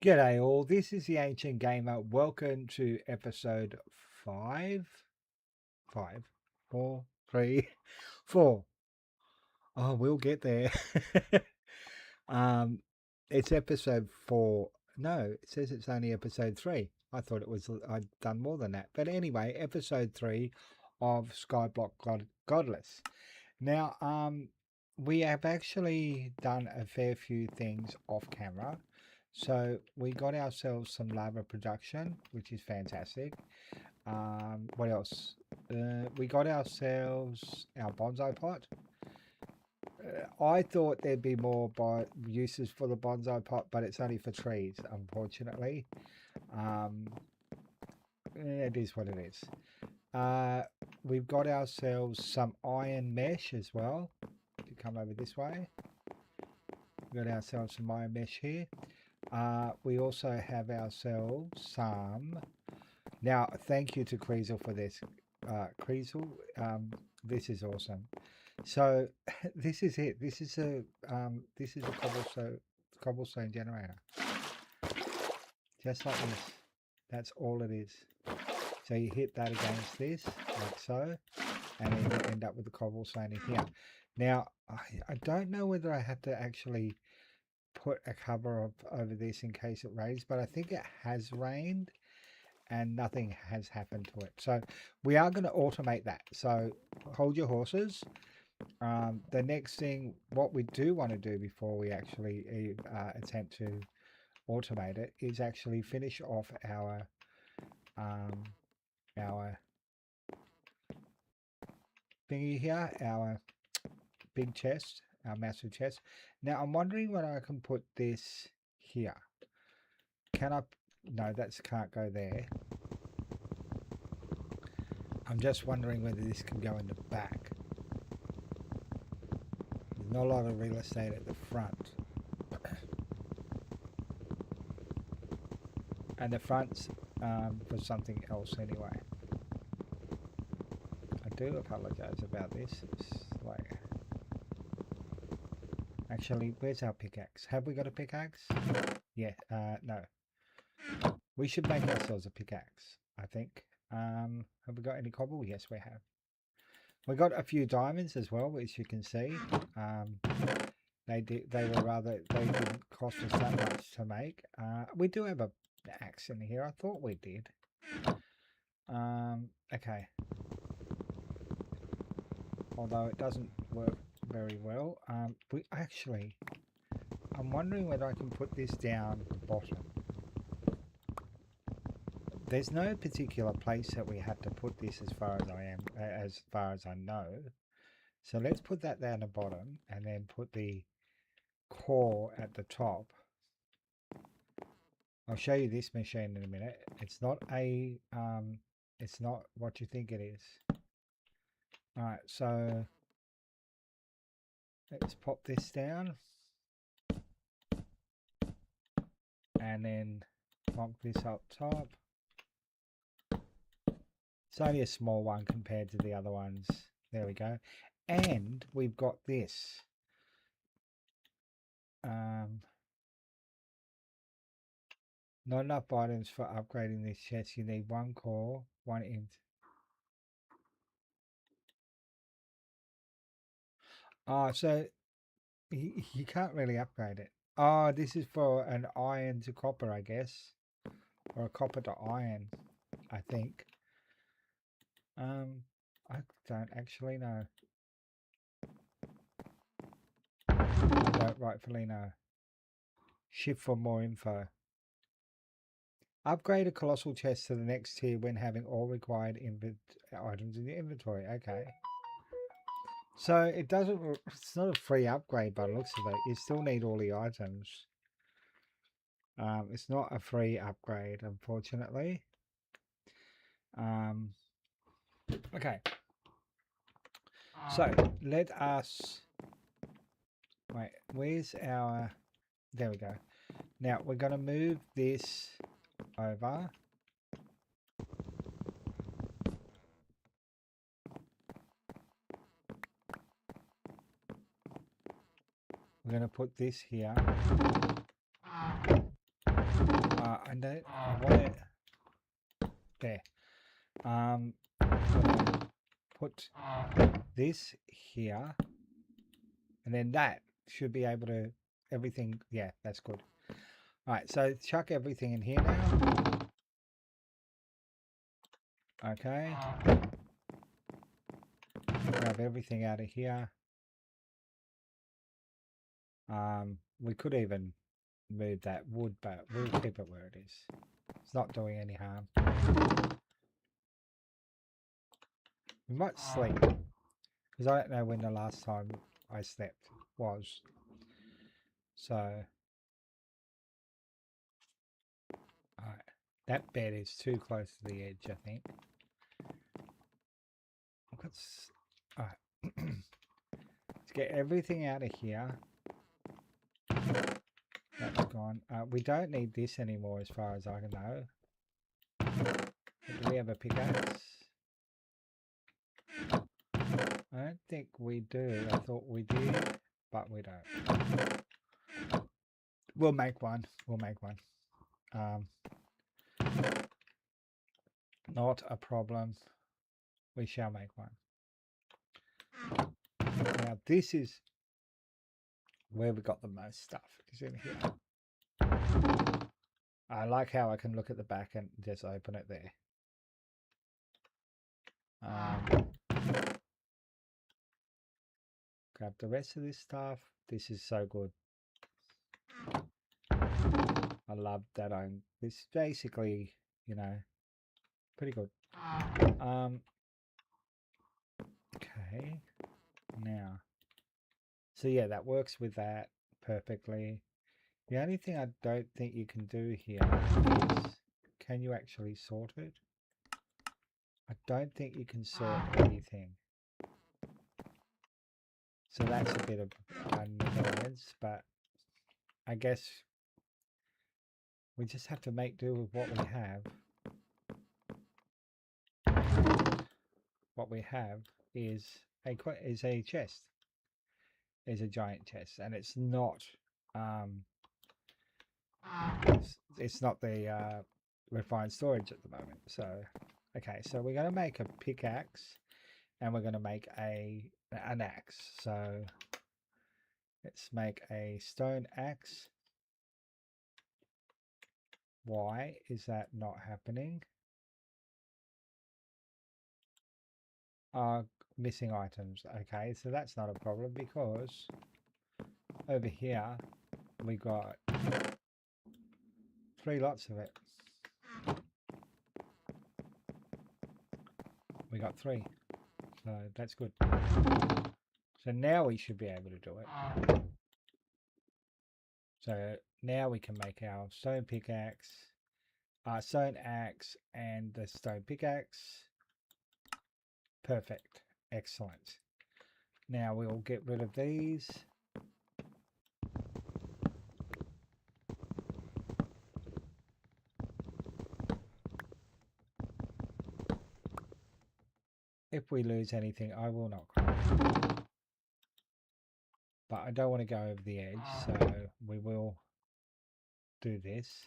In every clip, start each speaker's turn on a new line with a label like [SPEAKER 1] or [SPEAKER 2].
[SPEAKER 1] G'day all, this is the Ancient Gamer. Welcome to episode 5. 5, 4, 3, 4. Oh, we'll get there. um, it's episode 4. No, it says it's only episode 3. I thought I'd done more than that. But anyway, episode 3 of Skyblock Godless. Now, we have actually done a fair few things off camera. So we got ourselves some lava production, which is fantastic. What else? We got ourselves our bonsai pot. I thought there'd be more uses for the bonsai pot, but it's only for trees, unfortunately. It is what it is. We've got ourselves some iron mesh as well. To come over this way. We've got ourselves some iron mesh here. We also have ourselves some. Now, thank you to Kreezxil for this. Kreezxil, this is awesome. So this is it. This is a cobblestone generator. Just like this. That's all it is. So you hit that against this, like so, and then you end up with the cobblestone in here. Now, I don't know whether I have to actually put a cover over this in case it rains, but I think it has rained and nothing has happened to it. So we are going to automate that. So hold your horses. The next thing, what we do want to do before we actually attempt to automate it, is actually finish off our thingy here, our big chest, our massive chest. Now I'm wondering whether I can put this here. Can I? No, that can't go there. I'm just wondering whether this can go in the back. There's not a lot of real estate at the front. And the front's for something else anyway. I do apologize about this. It's like... Actually, where's our pickaxe? Have we got a pickaxe? Yeah, no. We should make ourselves a pickaxe, I think. Have we got any cobble? Yes, we have. We got a few diamonds as well, which you can see. They didn't cost us that much to make. We do have an axe in here. I thought we did. Okay. Although it doesn't work very well. I'm wondering whether I can put this down the bottom. There's no particular place that we have to put this as far as I know. So let's put that down the bottom and then put the core at the top. I'll show you this machine in a minute. It's not it's not what you think it is. Alright, so let's pop this down. And then plonk this up top. It's only a small one compared to the other ones. There we go. And we've got this. Not enough items for upgrading this chest. You need one core, one int. Oh, so you can't really upgrade it. Oh, this is for an iron to copper, I guess. Or a copper to iron, I think. I don't actually know. I don't rightfully know. Shift for more info. Upgrade a colossal chest to the next tier when having all required items in the inventory. Okay. So it doesn't, it's not a free upgrade by the looks of it. You still need all the items. It's not a free upgrade, unfortunately. Okay. So let us, wait, where's our, there we go. Now we're going to move this over. We're going to put this here. I want it there. Gonna put this here, and then that should be able to everything. Yeah, that's good. All right, so chuck everything in here now. Okay. Grab everything out of here. We could even move that wood, but we'll keep it where it is. It's not doing any harm. We might sleep, because I don't know when the last time I slept was. So, alright. That bed is too close to the edge, I think. Alright. Let's get everything out of here. That's gone. We don't need this anymore as far as I can know. Do we have a pickaxe? I don't think we do. I thought we did, but we don't. We'll make one. We'll make one. Not a problem. We shall make one. Now this is where we got the most stuff. Is in here. I like how I can look at the back and just open it there. Grab the rest of this stuff. This is so good. I love that this is basically, you know, pretty good. Okay. Now. So yeah, that works with that perfectly. The only thing I don't think you can do here is, can you actually sort it? I don't think you can sort anything. So that's a bit of annoyance, but I guess we just have to make do with what we have. What we have is a chest. Is a giant chest, and it's not it's not the refined storage at the moment. So okay, so we're going to make a pickaxe, and we're going to make an axe. So let's make a stone axe. Why is that not happening? Missing items. Okay, so that's not a problem, because over here we got 3 lots of it. We got 3, so that's good. So now we should be able to do it. So now we can make our stone pickaxe, stone axe, and the stone pickaxe. Perfect. Excellent. Now we'll get rid of these. If we lose anything, I will not cry. But I don't want to go over the edge, so we will do this.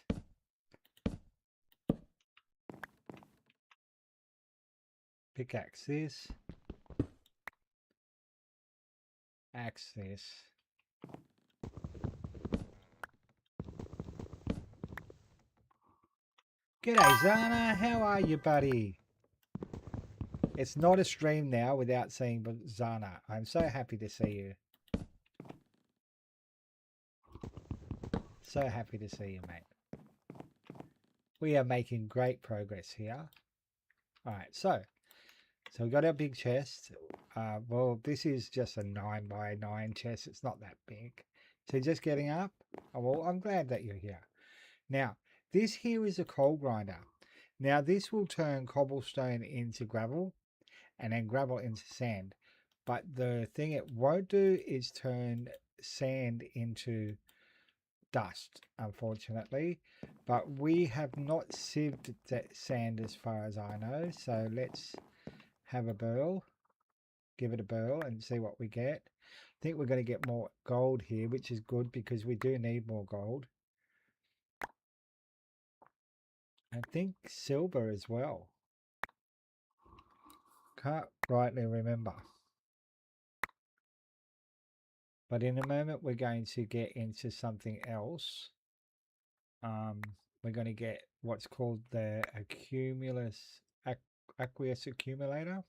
[SPEAKER 1] Pickaxe this. Axe this. G'day Zana, how are you, buddy? It's not a stream now without seeing Zana. I'm so happy to see you. So happy to see you, mate. We are making great progress here. Alright, so we got our big chest. Well, this is just a 9x9 chest. It's not that big. So just getting up. Oh, well, I'm glad that you're here. Now, this here is a coal grinder. Now, this will turn cobblestone into gravel, and then gravel into sand. But the thing it won't do is turn sand into dust, unfortunately. But we have not sieved that sand as far as I know. So let's have a burl, give it a burl and see what we get. I think we're going to get more gold here, which is good because we do need more gold. I think silver as well. Can't rightly remember. But in a moment, we're going to get into something else. We're going to get what's called the aqueous accumulator,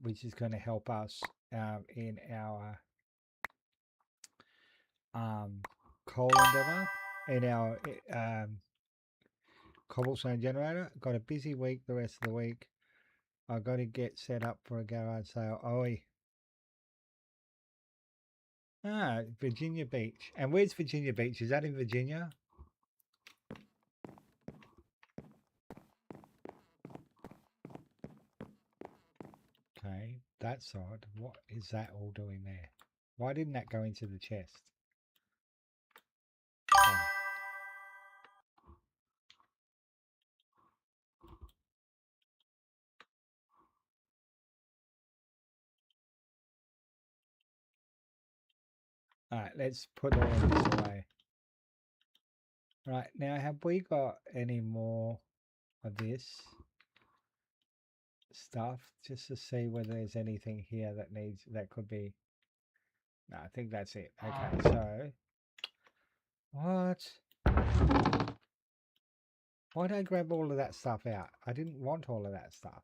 [SPEAKER 1] which is going to help us in our coal endeavor, in our cobblestone generator. Got a busy week the rest of the week. I've got to get set up for a garage sale. Oi. Ah, Virginia Beach. And where's Virginia Beach? Is that in Virginia? Okay, that's odd. What is that all doing there? Why didn't that go into the chest? Oh. Alright, let's put all of this away. Right, now have we got any more of this stuff? Just to see whether there's anything here that could be... No, I think that's it. Okay, so... What? Why did I grab all of that stuff out? I didn't want all of that stuff.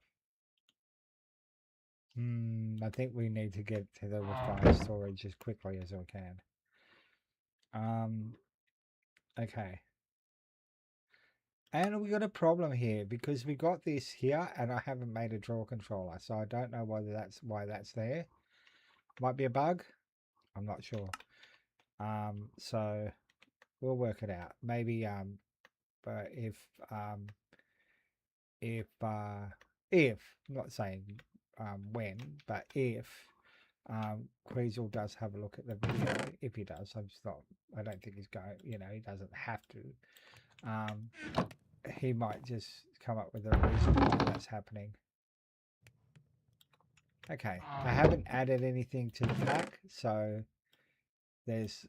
[SPEAKER 1] I think we need to get to the refined storage as quickly as I can. Okay. And we got a problem here because we got this here and I haven't made a drawer controller. So I don't know whether that's why that's there. Might be a bug. I'm not sure. So we'll work it out. Maybe but if I'm not saying when, but if Kreezxil does have a look at the video, if he does, I don't think he's going, he doesn't have to. He might just come up with a reason why that's happening. Okay, I haven't added anything to the pack, so there's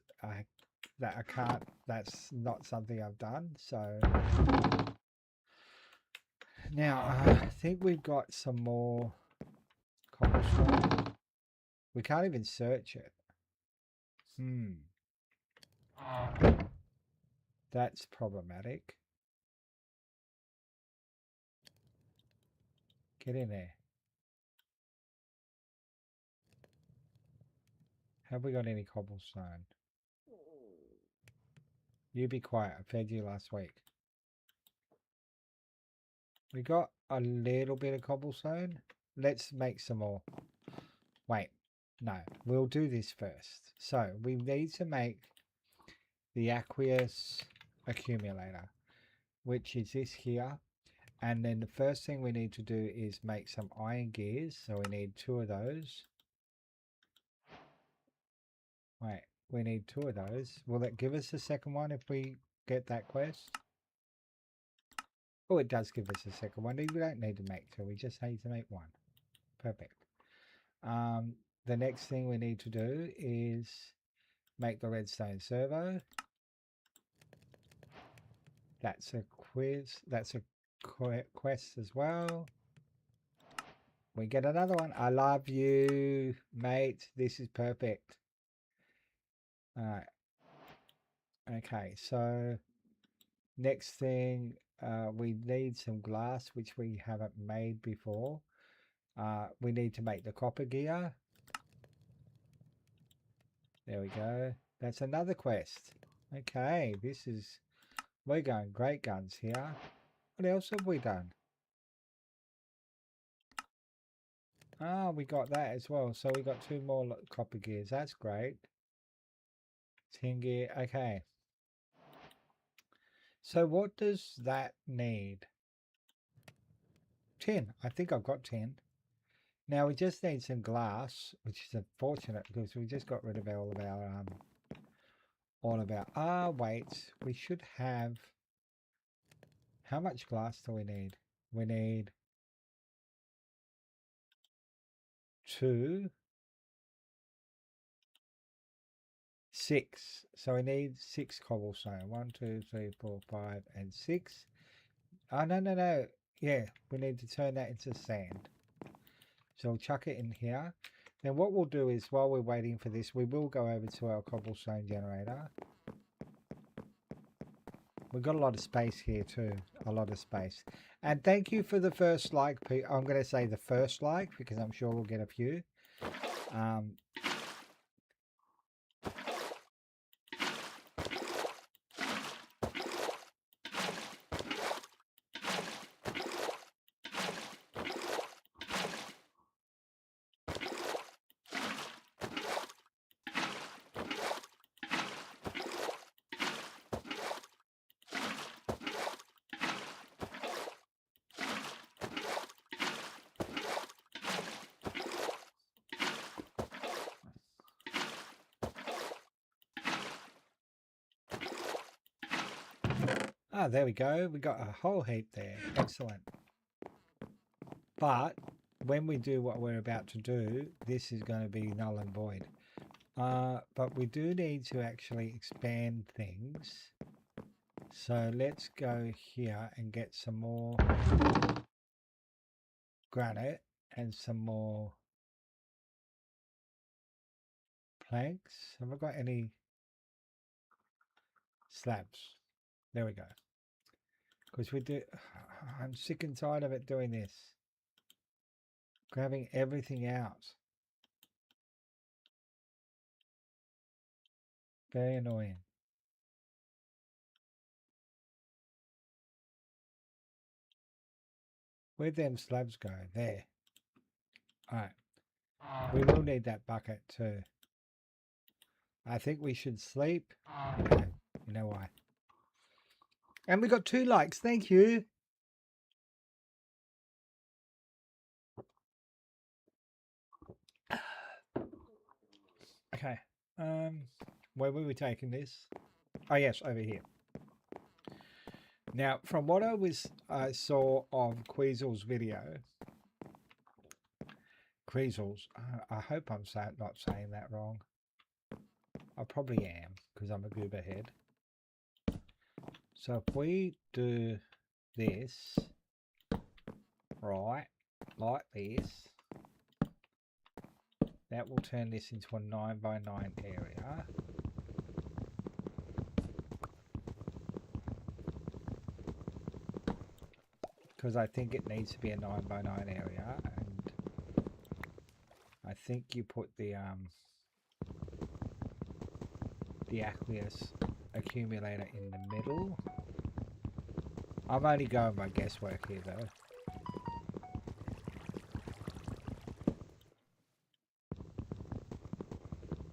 [SPEAKER 1] that I can't. That's not something I've done. So now I think we've got some more cobblestone. We can't even search it. That's problematic. Get in there. Have we got any cobblestone? You be quiet. I fed you last week. We got a little bit of cobblestone. Let's make some more. Wait. No. We'll do this first. So we need to make the aqueous accumulator, which is this here. And then the first thing we need to do is make some iron gears. So we need 2 of those. Wait, we need 2 of those. Will that give us the second one if we get that quest? Oh, it does give us a second one. We don't need to make 2. We just need to make 1. Perfect. The next thing we need to do is make the redstone servo. That's a quiz. That's a quest as well. We get another one. I love you, mate. This is perfect. All right. Okay, so next thing, we need some glass, which we haven't made before. We need to make the copper gear. There we go. That's another quest. Okay, we're going great guns here. What else have we done? Ah, we got that as well. So we got 2 more copper gears. That's great. Tin gear. Okay. So what does that need? Tin. I think I've got tin. Now we just need some glass, which is unfortunate because we just got rid of all of our wait, we should have, how much glass do we need? We need 2, 6. So we need 6 cobblestone. 1, 2, 3, 4, 5, and 6. Oh, no. Yeah, we need to turn that into sand. So we'll chuck it in here. Then what we'll do is, while we're waiting for this, we will go over to our cobblestone generator. We've got a lot of space here too. A lot of space. And thank you for the first like. I'm going to say the first like, because I'm sure we'll get a few. Ah, there we go. We got a whole heap there. Excellent. But when we do what we're about to do, this is going to be null and void. But we do need to actually expand things. So let's go here and get some more granite and some more planks. Have I got any slabs? There we go. Because we do, I'm sick and tired of it doing this. Grabbing everything out. Very annoying. Where'd them slabs go? There. Alright. We will need that bucket too. I think we should sleep. No, you know why. And we got 2 likes. Thank you. Okay. Where were we taking this? Oh yes, over here. Now, from what I saw of Kreezxil's video, Kreezxil's, I hope I'm not saying that wrong. I probably am, because I'm a goober head. So if we do this, right, like this, that will turn this into a 9x9 area. Because I think it needs to be a 9x9 area, and I think you put the aqueous accumulator in the middle. I'm only going by guesswork here though.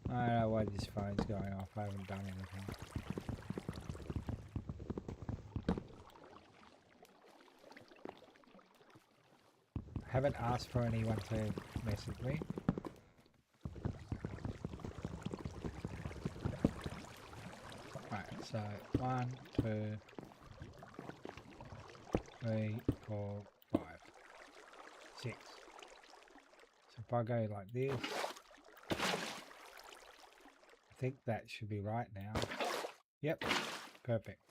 [SPEAKER 1] I don't know why this phone's going off. I haven't done anything. I haven't asked for anyone to message me. Right, so 1, 2, 3, 4, 5, 6. So if I go like this, I think that should be right now. Yep, perfect.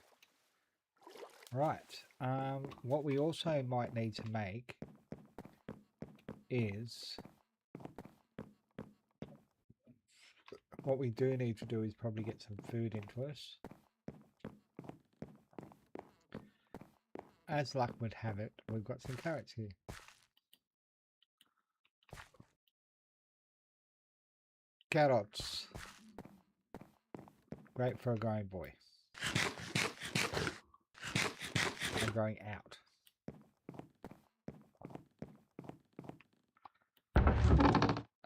[SPEAKER 1] Right, what we also might need to make is, what we do need to do is probably get some food into us. As luck would have it, we've got some carrots here. Carrots. Great for a growing boy. And growing out.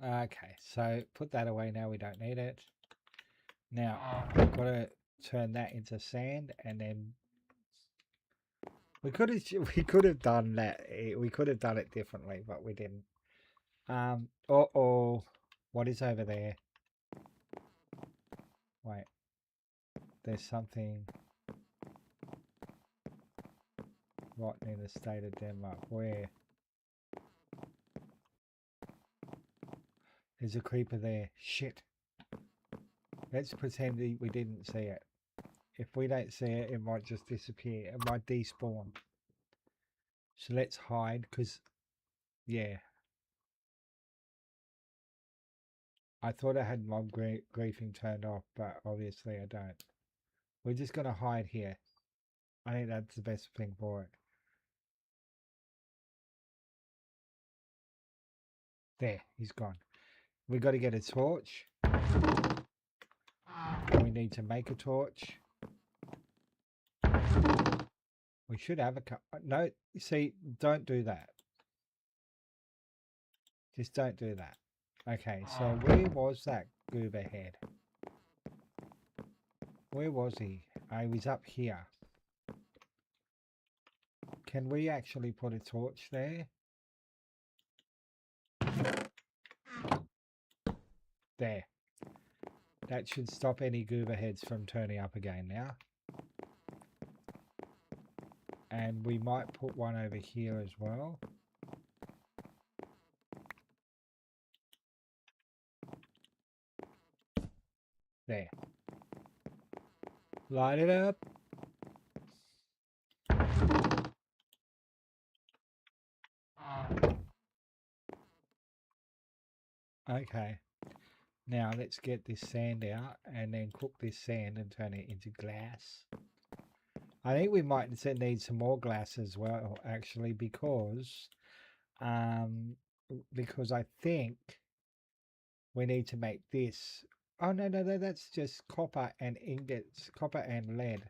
[SPEAKER 1] Okay, so put that away now, we don't need it. Now, we've got to turn that into sand, and then we could have done that. We could have done it differently, but we didn't. What is over there? Wait, there's something rotten in the state of Denmark. Where? There's a creeper there. Shit. Let's pretend we didn't see it. If we don't see it, it might just disappear. It might despawn. So let's hide, because, yeah. I thought I had mob griefing turned off, but obviously I don't. We're just going to hide here. I think that's the best thing for it. There, he's gone. We got to get a torch. We need to make a torch. We should have a cup. No, see, don't do that. Just don't do that. Okay, so where was that goober head? Where was he? He was up here. Can we actually put a torch there? There. That should stop any goober heads from turning up again now. And we might put one over here as well. There. Light it up. Okay. Now let's get this sand out and then cook this sand and turn it into glass. I think we might need some more glass as well, actually, because I think we need to make this. Oh, no, that's just copper and ingots, copper and lead.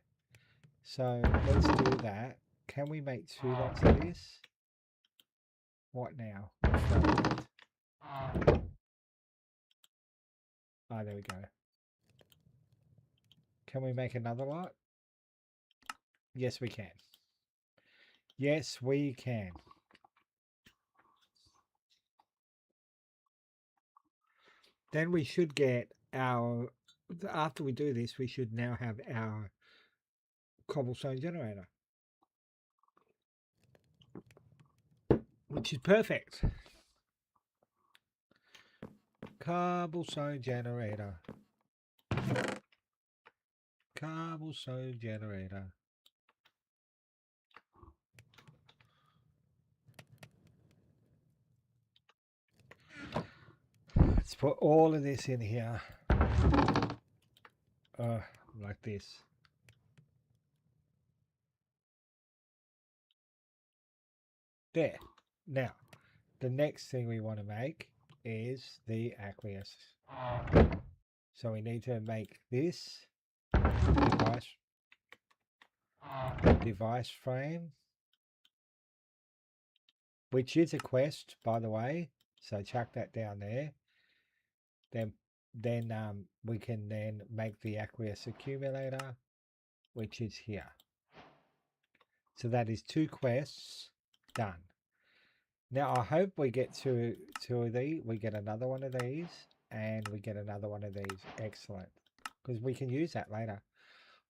[SPEAKER 1] So let's do that. Can we make 2 lots of this? What now? Oh, there we go. Can we make another lot? Yes, we can. Yes, we can. Then we should get our, after we do this, we should now have our cobblestone generator, which is perfect. Cobblestone generator. Cobblestone generator. Let's put all of this in here. Like this. There. Now, the next thing we want to make is the aqueous. So we need to make this device frame, which is a quest, by the way. So chuck that down there. Then we can then make the aqueous accumulator, which is here. So that is 2 quests done. Now I hope we get 2 of these. We get another one of these, and we get another one of these. Excellent, because we can use that later.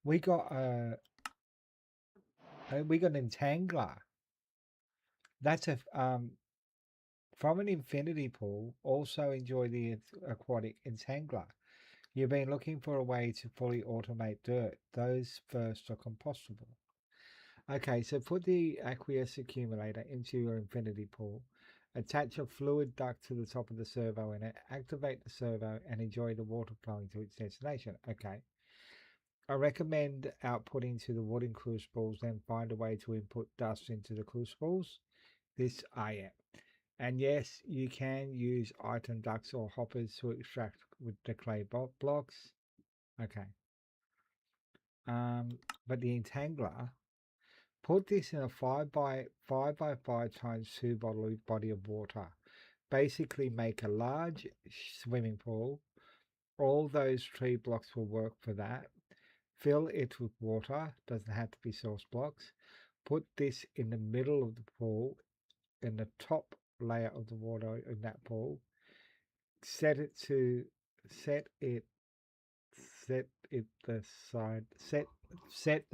[SPEAKER 1] We got an entangler. That's a from an infinity pool. Also enjoy the aquatic entangler. You've been looking for a way to fully automate dirt. Those first are compostable. Okay, so put the aqueous accumulator into your infinity pool. Attach a fluid duct to the top of the servo in it. Activate the servo and enjoy the water flowing to its destination. Okay. I recommend outputting to the wooden crucibles, then find a way to input dust into the crucibles. This I am. And yes, you can use item ducts or hoppers to extract with the clay blocks. Okay. But the entangler, put this in a 5x5 times 2 body of water. Basically make a large swimming pool. All those tree blocks will work for that. Fill it with water, doesn't have to be source blocks. Put this in the middle of the pool, in the top layer of the water in that pool. Set the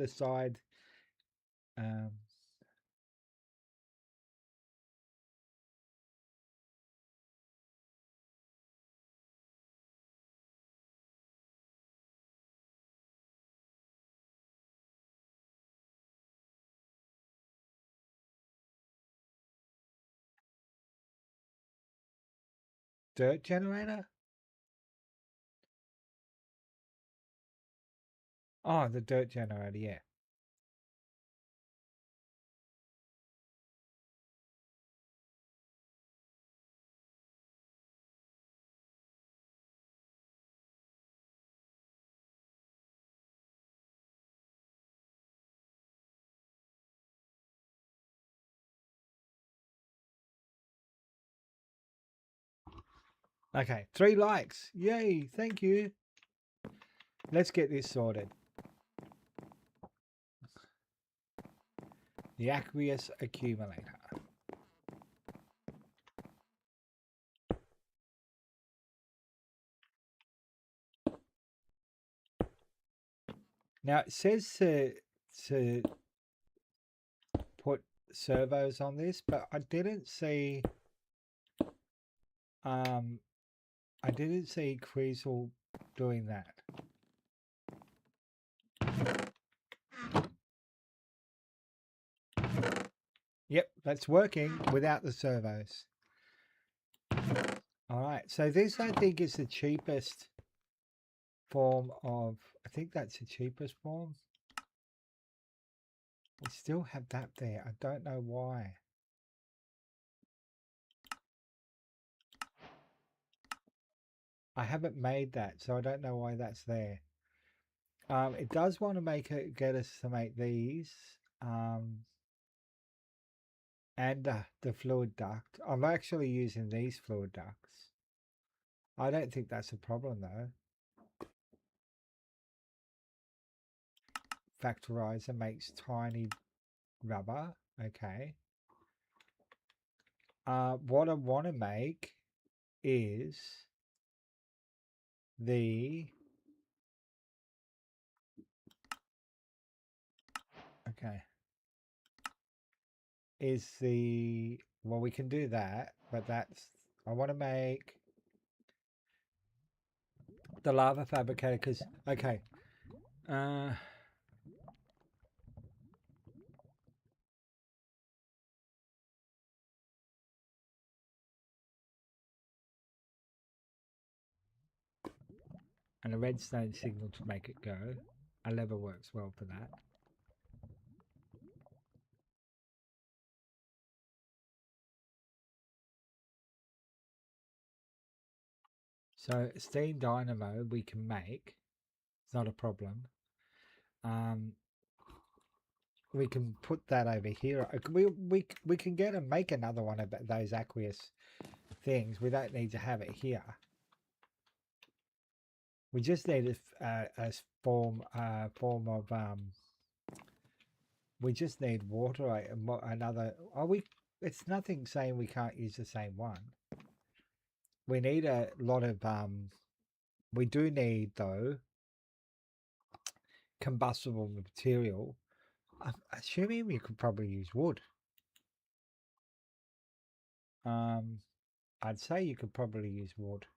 [SPEAKER 1] side dirt generator? Oh, the dirt generator, yeah. Okay, 3 likes. Yay, thank you. Let's get this sorted. The aqueous accumulator. Now it says to put servos on this, but I didn't see Kreezxil doing that. Yep, that's working without the servos. All right, so this I think is the cheapest form of, I think that's the cheapest form. We still have that there. I don't know why. I haven't made that, so I don't know why that's there. It does want to get us to make these. And the fluid duct. I'm actually using these fluid ducts. I don't think that's a problem though. Factorizer makes tiny rubber. Okay. What I want to make is the well, we can do that, but I want to make the lava fabricator because okay. And a redstone signal to make it go. A lever works well for that. So steam dynamo we can make. It's not a problem. We can put that over here. We can get and make another one of those aqueous things. We don't need to have it here. We just need a form of we just need water. Another. It's nothing saying we can't use the same one. We need a lot of we do need though combustible material. I'm assuming we could probably use wood. I'd say you could probably use wood.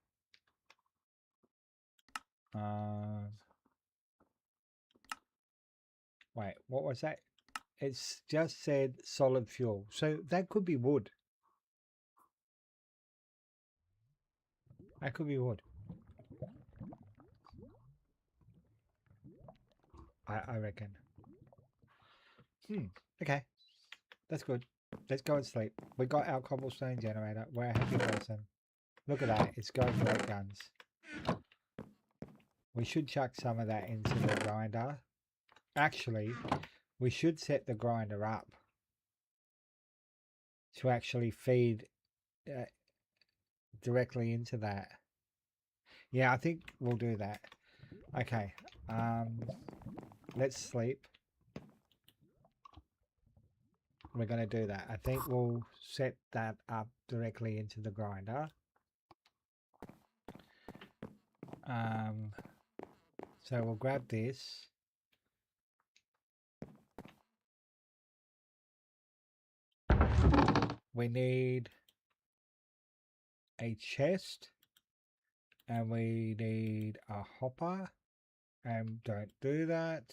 [SPEAKER 1] Wait, what was that? It's just said solid fuel. So that could be wood. That could be wood. I reckon. Okay. That's good. Let's go and sleep. We got our cobblestone generator. We're a happy person. Look at that. It's going great guns. We should chuck some of that into the grinder. Actually, we should set the grinder up to actually feed directly into that. Yeah, I think we'll do that. Okay. Let's sleep. We're going to do that. I think we'll set that up directly into the grinder. So we'll grab this. We need a chest and we need a hopper, and don't do that.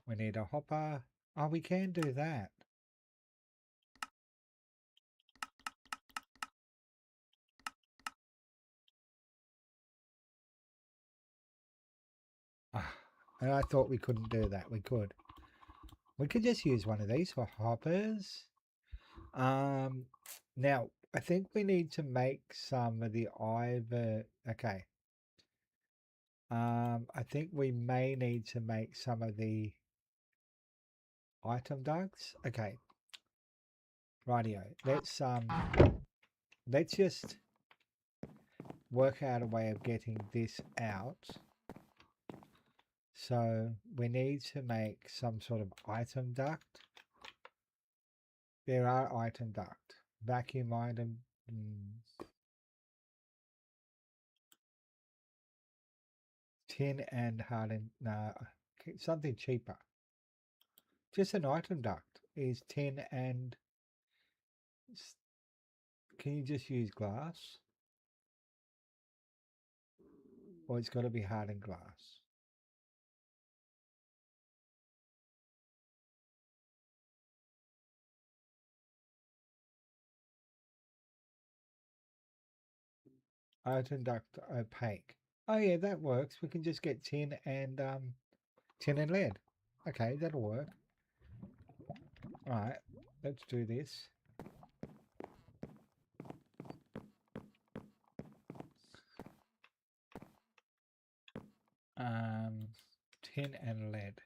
[SPEAKER 1] We need a hopper. Oh, we can do that. And I thought we couldn't do that. We could. We could just use one of these for hoppers. Now, I think we need to make some of the either... Okay. I think we may need to make some of the item ducts. Okay. Rightio. Let's just work out a way of getting this out. So we need to make some sort of item duct. There are item duct. Vacuum item. Tin and hardened. No, something cheaper. Just an item duct is tin and... Can you just use glass? Or it's got to be hardened glass. Item duct opaque. Oh yeah, that works. We can just get tin and lead. Okay, that'll work. Alright, let's do this. Tin and lead.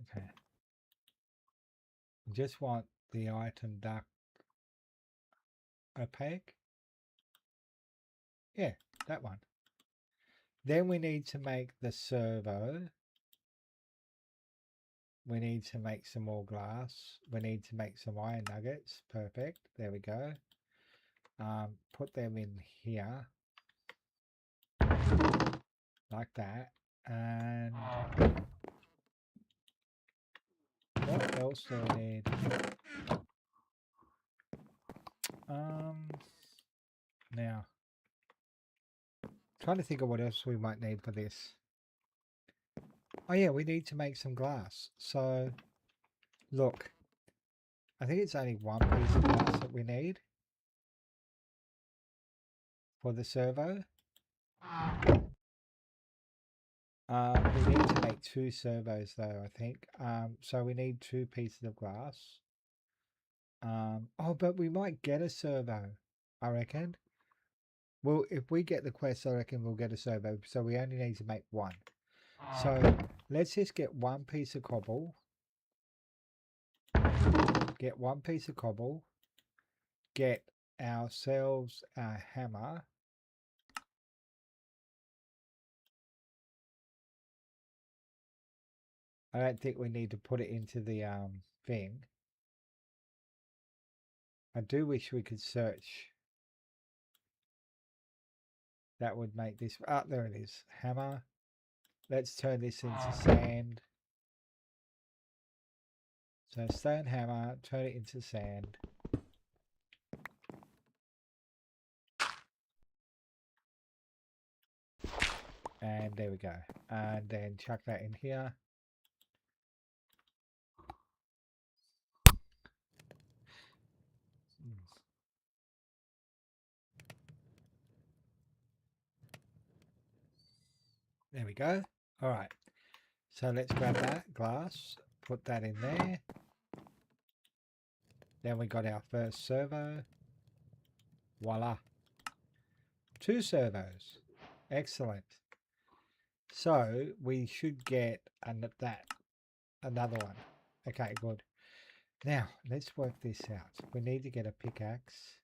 [SPEAKER 1] Okay. Just want the item duct opaque. Yeah, that one. Then we need to make the servo. We need to make some more glass. We need to make some iron nuggets. Perfect. There we go. Put them in here. Like that. And what else do we need? Now, trying to think of what else we might need for this. Oh yeah, we need to make some glass. So, look, I think it's only one piece of glass that we need for the servo. We need to make 2 servos though, I think. So we need 2 pieces of glass. Oh, but we might get a servo, I reckon. Well, if we get the quest, I reckon we'll get a servo. So we only need to make 1. So let's just get 1 piece of cobble. Get 1 piece of cobble. Get ourselves a hammer. I don't think we need to put it into the thing. I do wish we could search. That would make this... Ah, there it is. Hammer. Let's turn this into sand. So stone hammer, turn it into sand. And there we go. And then chuck that in here. There we go. All right. So let's grab that glass, put that in there. Then we got our first servo. Voila. 2 servos. Excellent. So we should get another one. Okay, good. Now let's work this out. We need to get a pickaxe.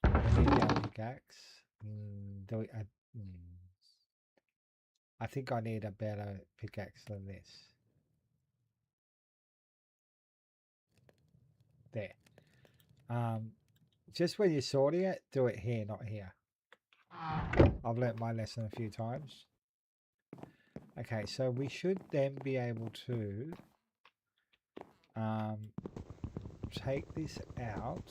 [SPEAKER 1] We need a pickaxe. I think I need a better pickaxe than this. There. Just when you're sorting it, do it here, not here. I've learnt my lesson a few times. Okay, so we should then be able to take this out.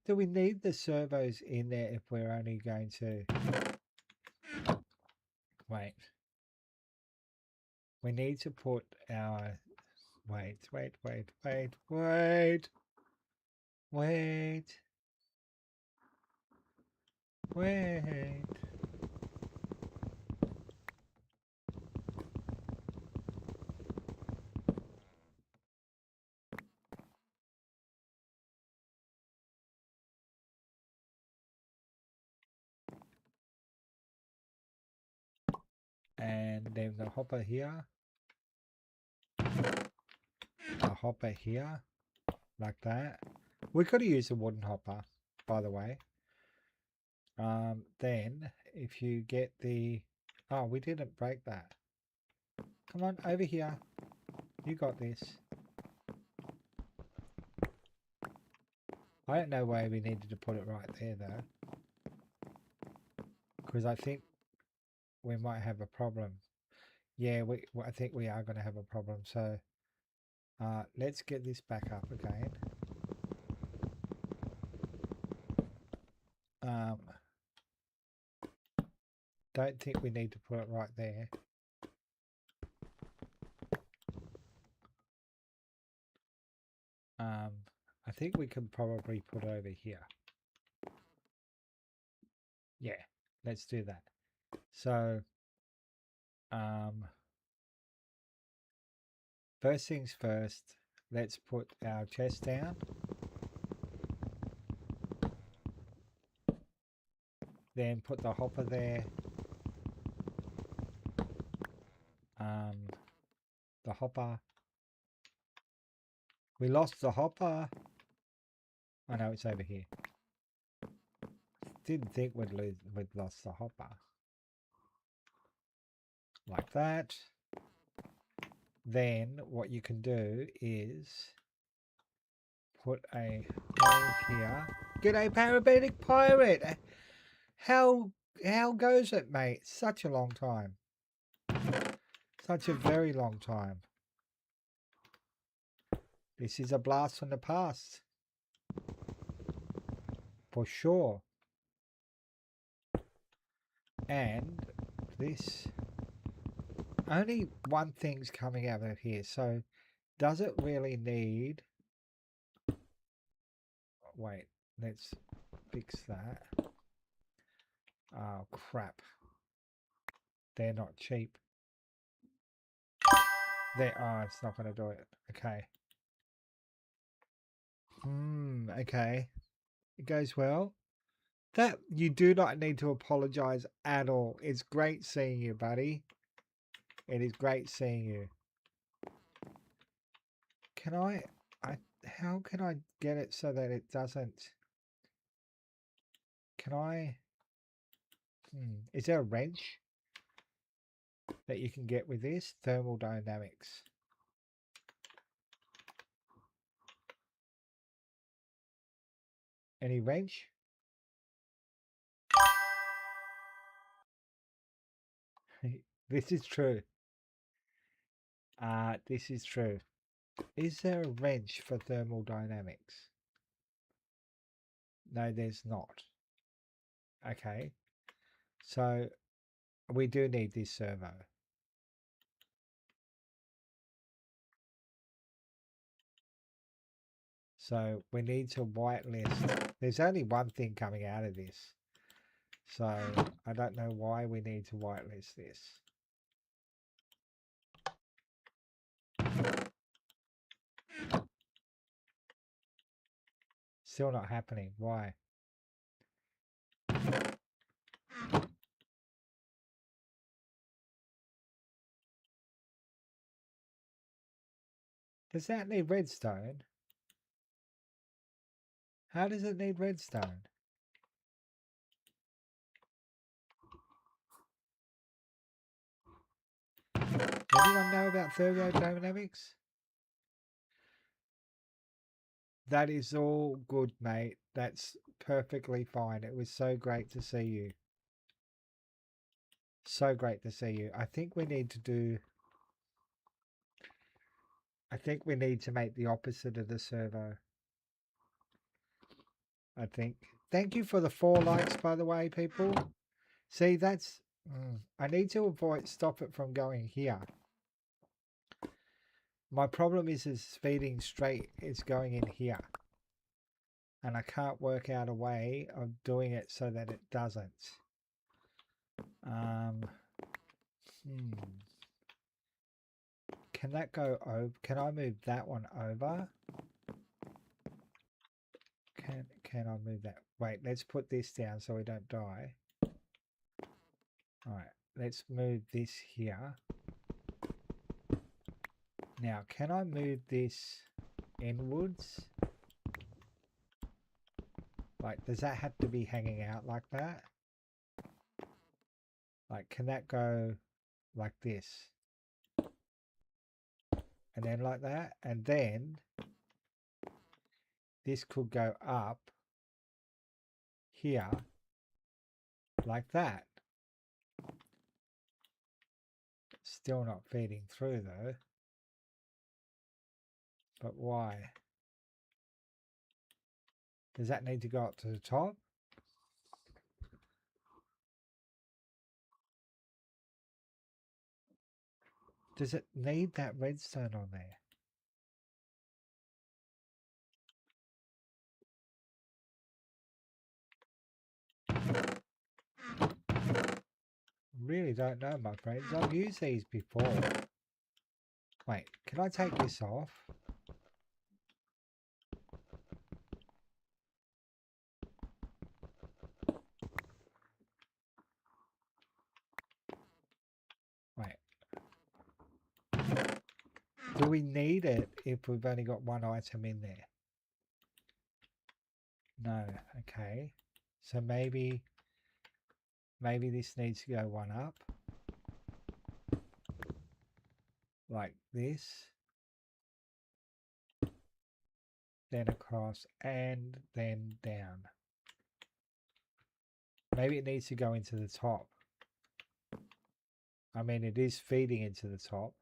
[SPEAKER 1] Do we need the servos in there if we're only going to... Wait. We need to put our... Wait. Wait. And then the hopper here. A hopper here. Like that. We could have used a wooden hopper, by the way. Then if you get the... Oh, we didn't break that. Come on, over here. You got this. I don't know why we needed to put it right there, though. Because I think we might have a problem. Yeah, I think we are going to have a problem. So let's get this back up again. Don't think we need to put it right there. I think we can probably put it over here. Yeah, let's do that. So, first things first, let's put our chest down. Then put the hopper there. The hopper. We lost the hopper. I know it's over here. Didn't think we'd lost the hopper. Like that. Then what you can do is put a hole here. G'day, Parabetic Pirate! How goes it, mate? Such a long time. Such a very long time. This is a blast from the past. For sure. And this... Only one thing's coming out of here. So, does it really need... Wait, let's fix that. Oh, crap. They're not cheap. Oh, it's not going to do it. Okay. Okay. It goes well. That you do not need to apologize at all. It's great seeing you, buddy. It is great seeing you. Can how can I get it so that it doesn't... Can I... Is there a wrench that you can get with this? Thermodynamics. Any wrench? This is true. This is true. Is there a wrench for thermodynamics? No, there's not. Okay. So we do need this servo. So we need to whitelist. There's only one thing coming out of this. So I don't know why we need to whitelist this. Still not happening. Why? Does that need redstone? How does it need redstone? Anyone know about thermodynamics? That is all good, mate. That's perfectly fine. It was so great to see you. So great to see you. I think we need to do... I think we need to make the opposite of the servo. I think. Thank you for the 4 likes, by the way, people. See, that's... I need to stop it from going here. My problem is feeding straight. It's going in here. and I can't work out a way of doing it so that it doesn't. Can that go over? Can I move that one over? Can I move that? Wait, let's put this down so we don't die. Alright, let's move this here. Now, can I move this inwards? Like, does that have to be hanging out like that? Like, can that go like this? And then like that? And then this could go up here like that. Still not feeding through though. But why? Does that need to go up to the top? Does it need that redstone on there? Really don't know, my friends. I've used these before. Wait, can I take this off? Wait. Do we need it if we've only got one item in there? No, okay. So maybe this needs to go one up. Like this. Then across and then down. Maybe it needs to go into the top. I mean, it is feeding into the top.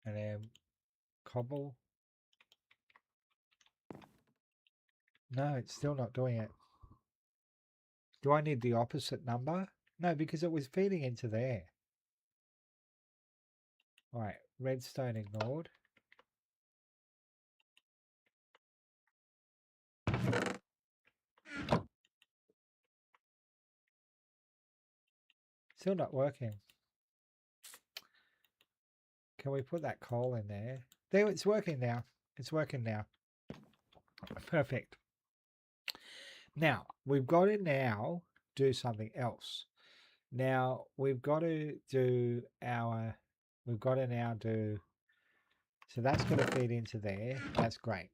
[SPEAKER 1] And then cobble. No, it's still not doing it. Do I need the opposite number? No, because it was feeding into there. Right, redstone ignored. Still not working. Can we put that coal in there? There, it's working now. It's working now. Perfect. Now, we've got to now do something else. Now, we've got to do our... We've got to now do... So that's going to feed into there. That's great.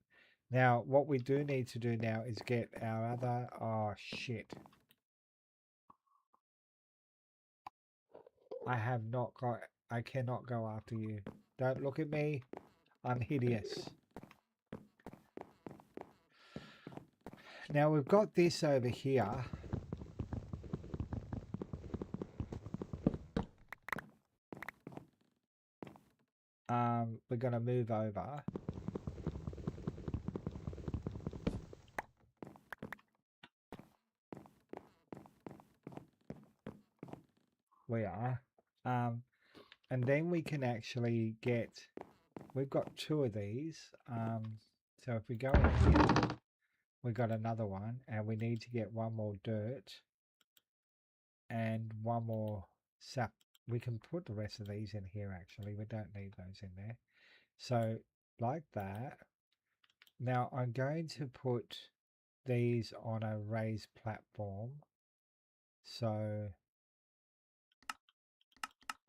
[SPEAKER 1] Now, what we do need to do now is get our other... Oh, shit. I have not got... I cannot go after you. Don't look at me. I'm hideous. Now, we've got this over here. We're going to move over. We are. And then we can actually get, we've got two of these. So if we go in here, we got another one, and we need to get one more dirt and one more sap. We can put the rest of these in here actually. We don't need those in there. So like that. Now I'm going to put these on a raised platform. So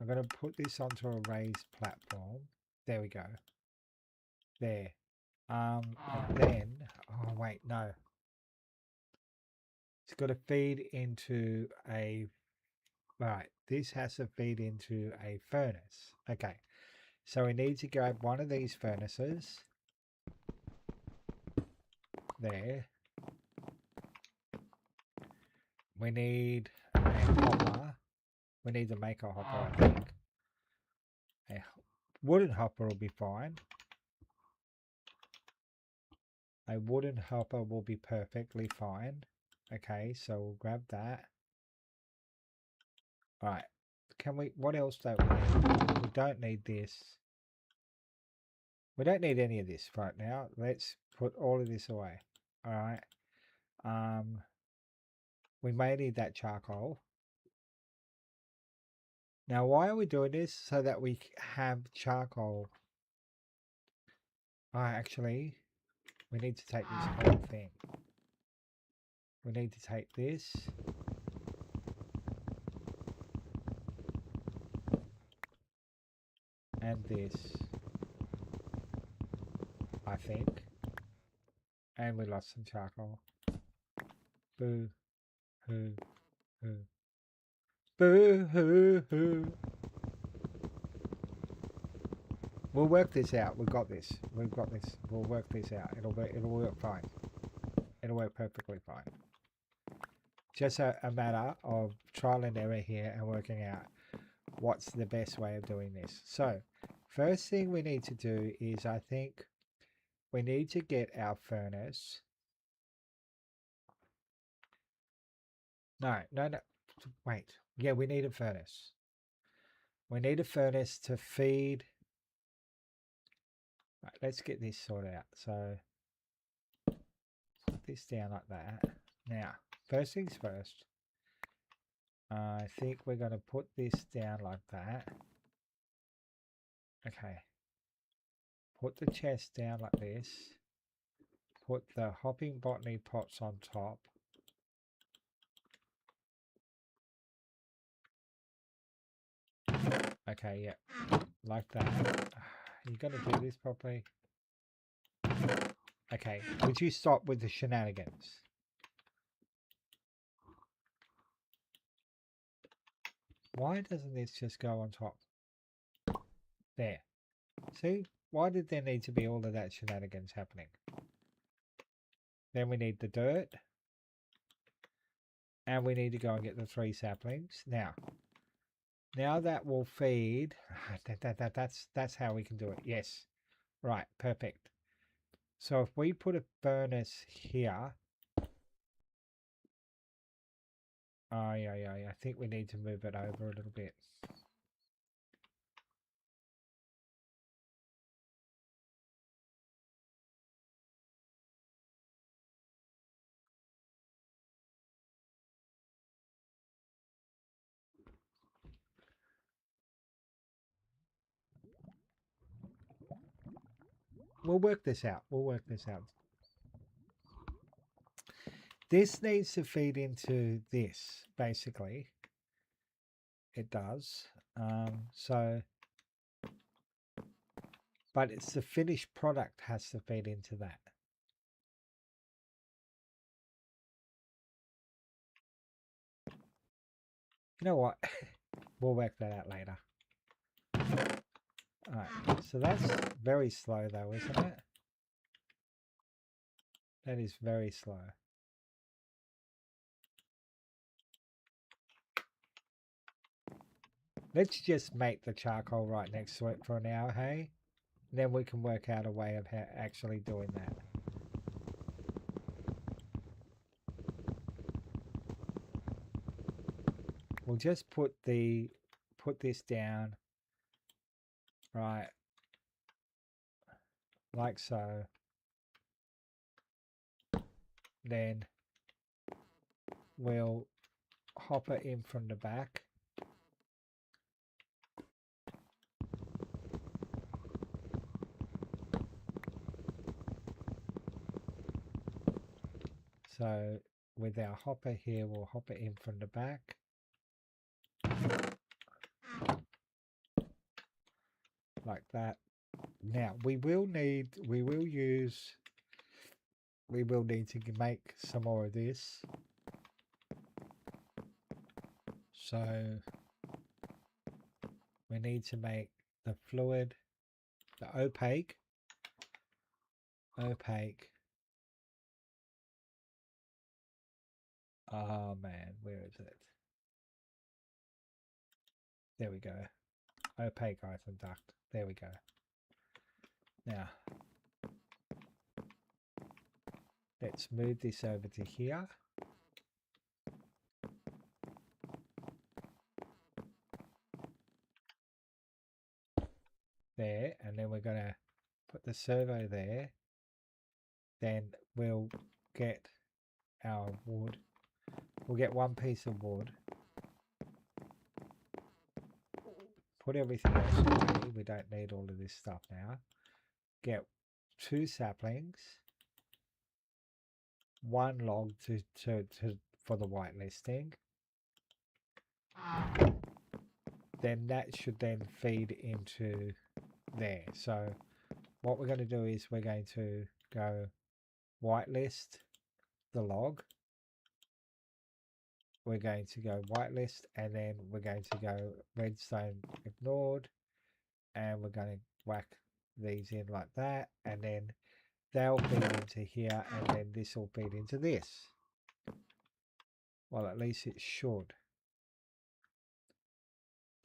[SPEAKER 1] I'm going to put this onto a raised platform. There we go. There. And then, oh wait, no. It's got to feed into a, right, this has to feed into a furnace. Okay. So we need to grab one of these furnaces. There. We need a hopper. We need to make a hopper, I think. A wooden hopper will be fine. A wooden hopper will be perfectly fine. Okay, so we'll grab that. Alright, can we, what else don't we need? We don't need this. We don't need any of this right now. Let's put all of this away. All right. We may need that charcoal. Now, why are we doing this? So that we have charcoal. Actually, we need to take this whole thing. We need to take this. And this. I think. And we lost some charcoal. Boo. Hoo. Hoo. Boo hoo hoo. We'll work this out. We've got this. We've got this. We'll work this out. It'll work fine. It'll work perfectly fine. Just a matter of trial and error here and working out what's the best way of doing this. So, first thing we need to do is, I think, we need to get our furnace. No. Wait. Yeah, we need a furnace. We need a furnace to feed. Right, let's get this sorted out. So, put this down like that. Now, first things first. I think we're going to put this down like that. Okay. Put the chest down like this. Put the hopping botany pots on top. Okay, yeah. Like that. You got to do this properly. Okay, would you stop with the shenanigans? Why doesn't this just go on top? There. See? Why did there need to be all of that shenanigans happening? Then we need the dirt. And we need to go and get the 3 saplings. Now that will feed. That's how we can do it. Yes. Right, perfect. So if we put a furnace here. Oh, yeah. I think we need to move it over a little bit. We'll work this out. This needs to feed into this, basically. It does. But it's the finished product has to feed into that. You know what? We'll work that out later. Alright, so that's very slow though, isn't it? That is very slow. Let's just make the charcoal right next to it for an hour, hey? Then we can work out a way of actually doing that. We'll just put this down, right, like so. Then we'll hop it in from the back. So with our hopper here, we'll hop it in from the back. Like that. Now we will need to make some more of this. So we need to make the fluid, the opaque. Oh man, where is it? There we go. Opaque item duct. There we go. Now, let's move this over to here. the servo there, then we'll get our wood. We'll get one piece of wood. Put everything else away. We don't need all of this stuff now. Get 2 saplings. 1 log for the whitelisting. Then that should then feed into there. So what we're going to do is we're going to go whitelist the log. We're going to go whitelist, and then we're going to go redstone ignored, and we're going to whack these in like that, and then they'll feed into here, and then this will feed into this. Well, at least it should.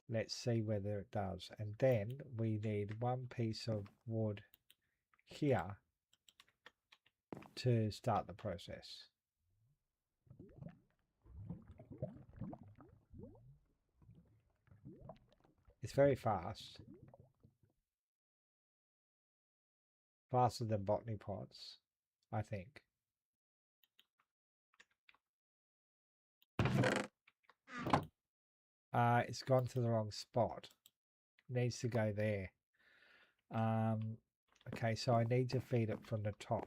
[SPEAKER 1] Let's see whether it does. And then we need 1 piece of wood here to start the process. It's very fast. Faster than botany pots, I think. It's gone to the wrong spot. Needs to go there. Okay, so I need to feed it from the top.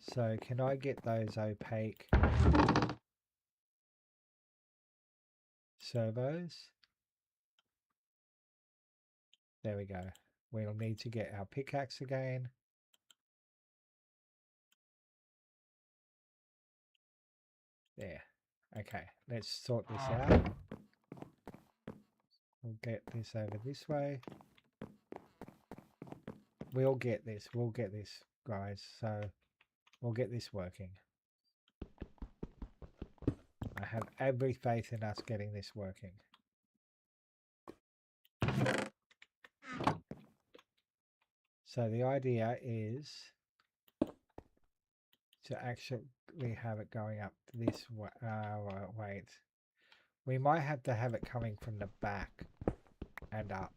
[SPEAKER 1] So can I get those opaque servos? There we go. We'll need to get our pickaxe again. There. Okay, let's sort this out. We'll get this over this way. We'll get this, guys. So we'll get this working. I have every faith in us getting this working. So the idea is to actually have it going up this way. Wait. We might have to have it coming from the back and up.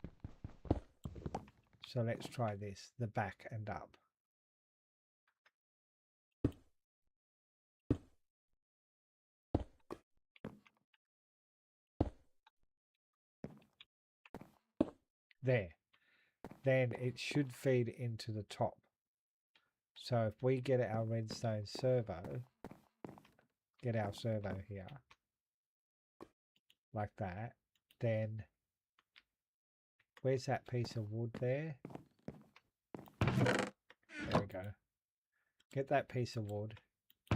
[SPEAKER 1] So let's try this, the back and up. There. Then it should feed into the top. So if we get our redstone servo, get our servo here, like that, then where's that piece of wood there? There we go. Get that piece of wood,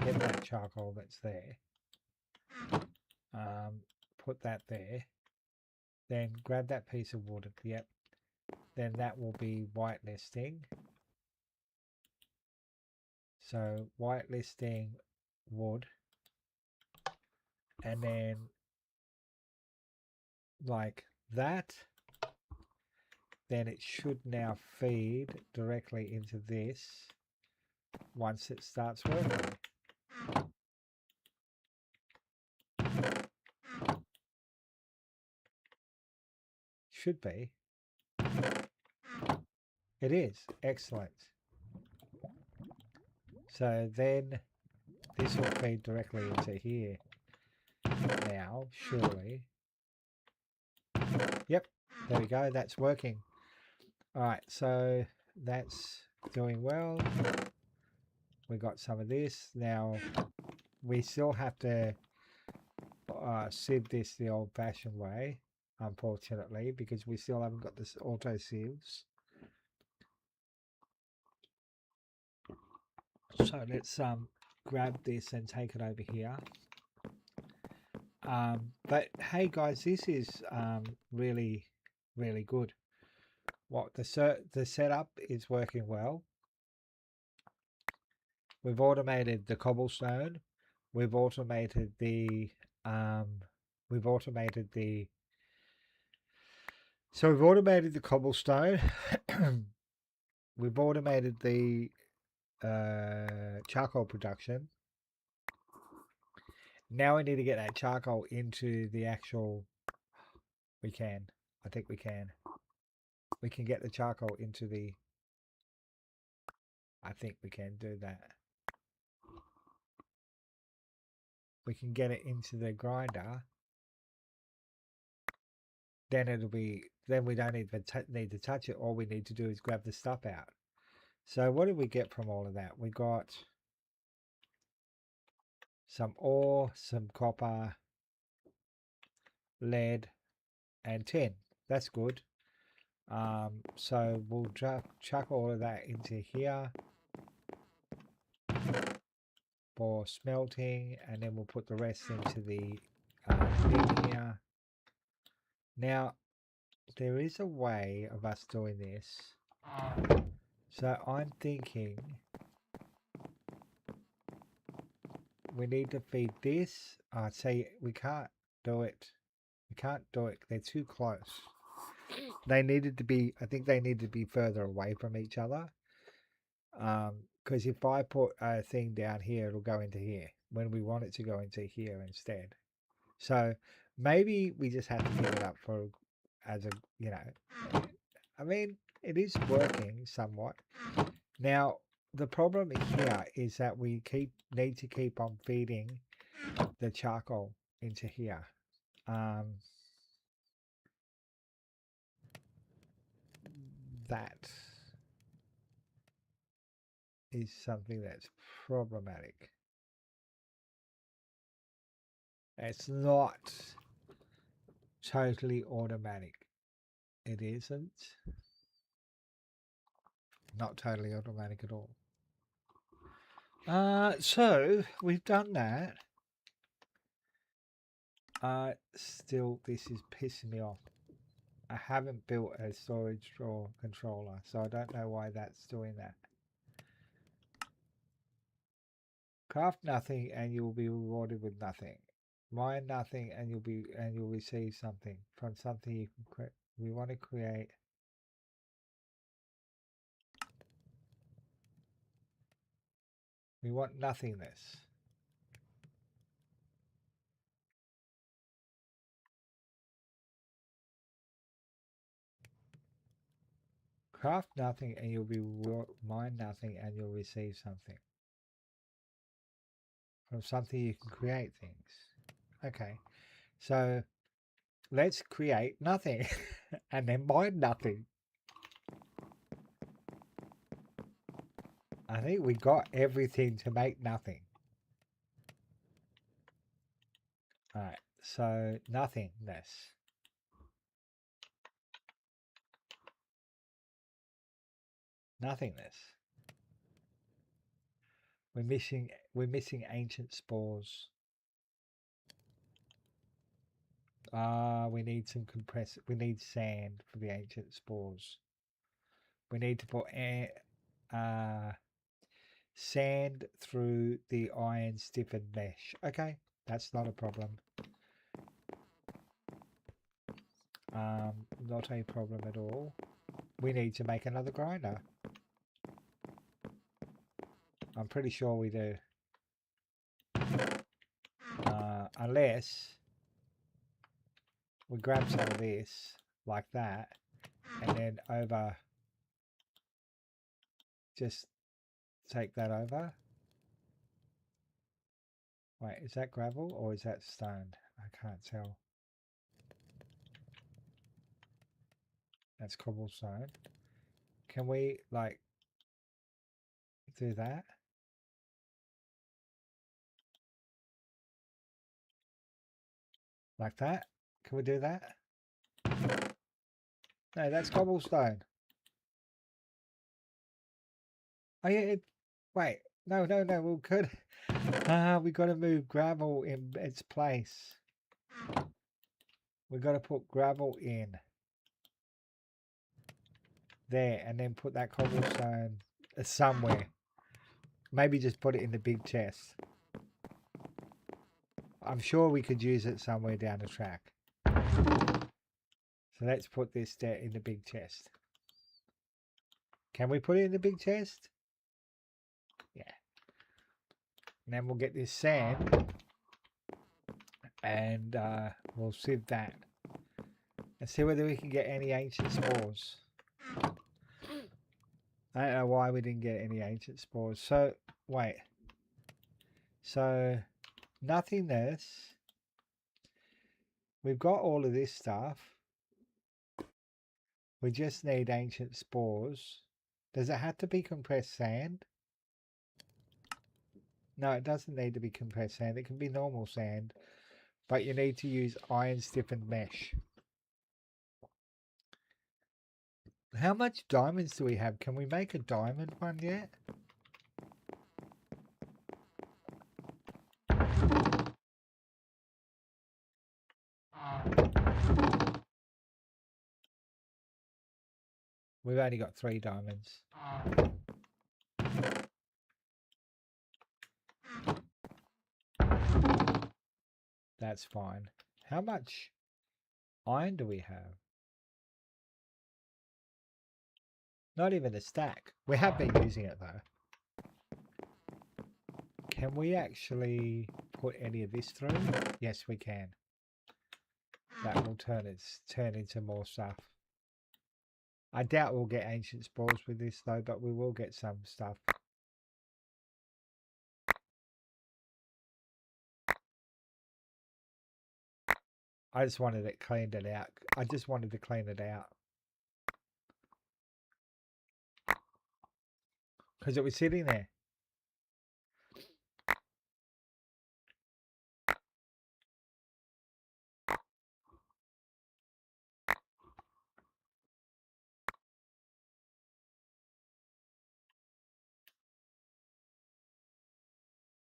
[SPEAKER 1] get that charcoal that's there, put that there, then grab that piece of wood, yep, then that will be whitelisting. So whitelisting wood, and then like that, then it should now feed directly into this once it starts working. Should be. It is. Excellent. So then this will feed directly into here now, surely. Yep, there we go. That's working. All right, so that's doing well. We got some of this. Now we still have to sieve this the old-fashioned way, unfortunately, because we still haven't got this auto sieves. So let's grab this and take it over here. But hey guys, this is really good. What the setup is working well. We've automated the cobblestone. We've automated the cobblestone. We've automated the charcoal production. Now we need to get that charcoal into the actual... I think we can. We can get the charcoal into the I think we can do that. We can get it into the grinder. Then it'll be, then we don't even need to touch it. All we need to do is grab the stuff out. So what did we get from all of that? We got some ore, some copper, lead, and tin. That's good. So we'll chuck all of that into here for smelting, and then we'll put the rest into the thing here. Now, there is a way of us doing this. So I'm thinking we need to feed this. I'd say we can't do it. We can't do it. They're too close. They needed to be, I think they need to be further away from each other. Because if I put a thing down here, it'll go into here when we want it to go into here instead. So maybe we just have to give it up for, as a, you know, I mean, it is working somewhat. Now, the problem here is that we need to keep on feeding the charcoal into here. That is something that's problematic. It's not totally automatic. It isn't. Not totally automatic at all. So we've done that. Still, this is pissing me off. I haven't built a storage drawer controller, so I don't know why that's doing that. Craft nothing and you'll be rewarded with nothing. Mine nothing and you'll receive something from something you can create. We want to create. We want nothingness. Craft nothing and you'll be mine nothing and you'll receive something. From something you can create things. Okay. So let's create nothing and then mine nothing. I think we got everything to make nothing. Alright, so nothingness. Nothingness. We're missing ancient spores. We need some we need sand for the ancient spores. We need to put sand through the iron stiffened mesh. Okay, that's not a problem. Not a problem at all. We need to make another grinder. I'm pretty sure we do. Unless we grab some of this like that and then over, just take that over. Wait, is that gravel or is that stone? I can't tell. That's cobblestone. Can we like do that? Like that? Can we do that? No, that's cobblestone. Oh yeah, wait. No, we could. We got to move gravel in its place. We got to put gravel in there and then put that cobblestone somewhere. Maybe just put it in the big chest. I'm sure we could use it somewhere down the track. So let's put this there in the big chest. Can we put it in the big chest? Yeah. And then we'll get this sand and we'll sieve that and see whether we can get any ancient spores. I don't know why we didn't get any ancient spores. So, wait. So, nothingness. We've got all of this stuff. We just need ancient spores. Does it have to be compressed sand? No, it doesn't need to be compressed sand. It can be normal sand. But you need to use iron stiffened mesh. How much diamonds do we have? Can we make a diamond one yet? We've only got 3 diamonds. That's fine. How much iron do we have? Not even a stack. We have been using it though. Can we actually put any of this through? Yes, we can. That will turn into more stuff. I doubt we'll get ancient spores with this though, but we will get some stuff. I just wanted it cleaned it out. I just wanted to clean it out. Because it was sitting there.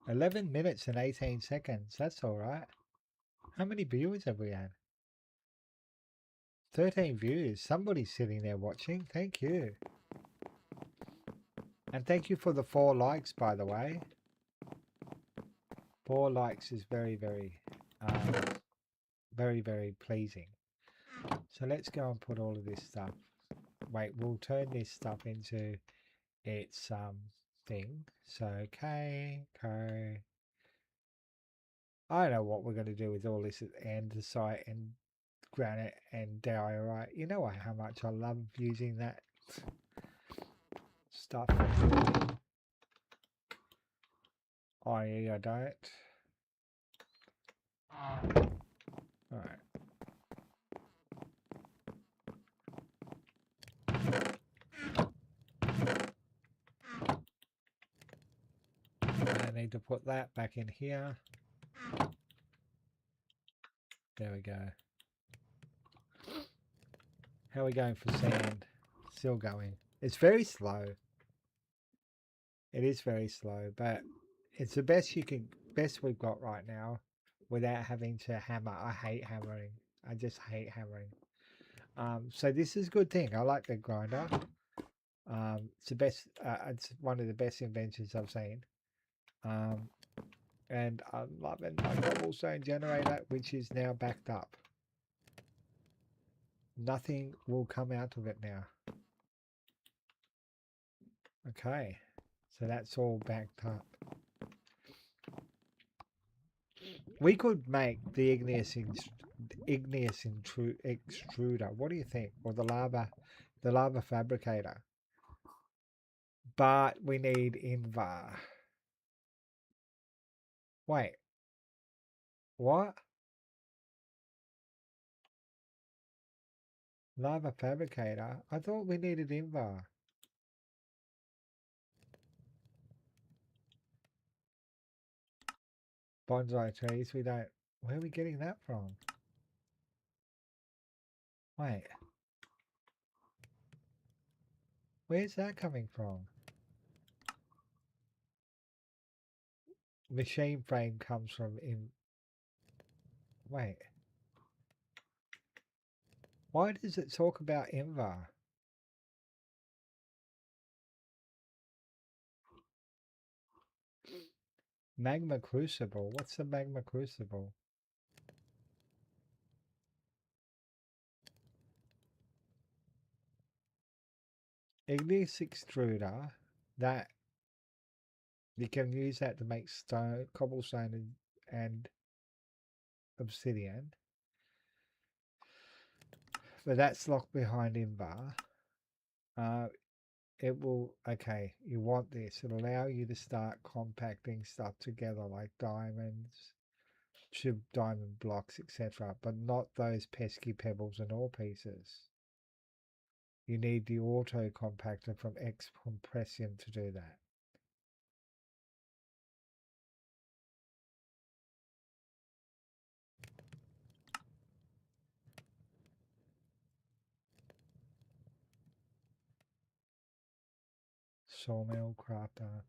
[SPEAKER 1] "11 minutes and 18 seconds. That's all right. How many viewers have we had? 13 views. Somebody's sitting there watching. Thank you. And thank you for the 4 likes, by the way. 4 likes is very, very, very pleasing. So let's go and put all of this stuff. Wait, we'll turn this stuff into its thing. So I don't know what we're going to do with all this andesite and granite and diorite. You know how much I love using that stuff for building. I.e. I don't. Alright. I need to put that back in here. There we go. How are we going for sand? Still going. It's very slow. It is very slow, but it's the best we've got right now without having to hammer. I hate hammering. I just hate hammering. So this is a good thing. I like the grinder. It's the best. It's one of the best inventions I've seen. And I'm loving my cobblestone generator, which is now backed up. Nothing will come out of it now. Okay, so that's all backed up. We could make the igneous extruder. What do you think? Or the lava fabricator. But we need invar. Wait. What? Lava fabricator? I thought we needed invar. Bonsai trees, we don't. Where are we getting that from? Wait. Where's that coming from? Machine frame comes from in. Wait. Why does it talk about invar? Magma crucible. What's the magma crucible? Igneous extruder. That you can use that to make stone, cobblestone, and obsidian. But that's locked behind invar. it will, okay, you want this. It'll allow you to start compacting stuff together like diamonds, chip diamond blocks, etc., but not those pesky pebbles and ore pieces. You need the auto compactor from X Compressium to do that. Sawmill crafter.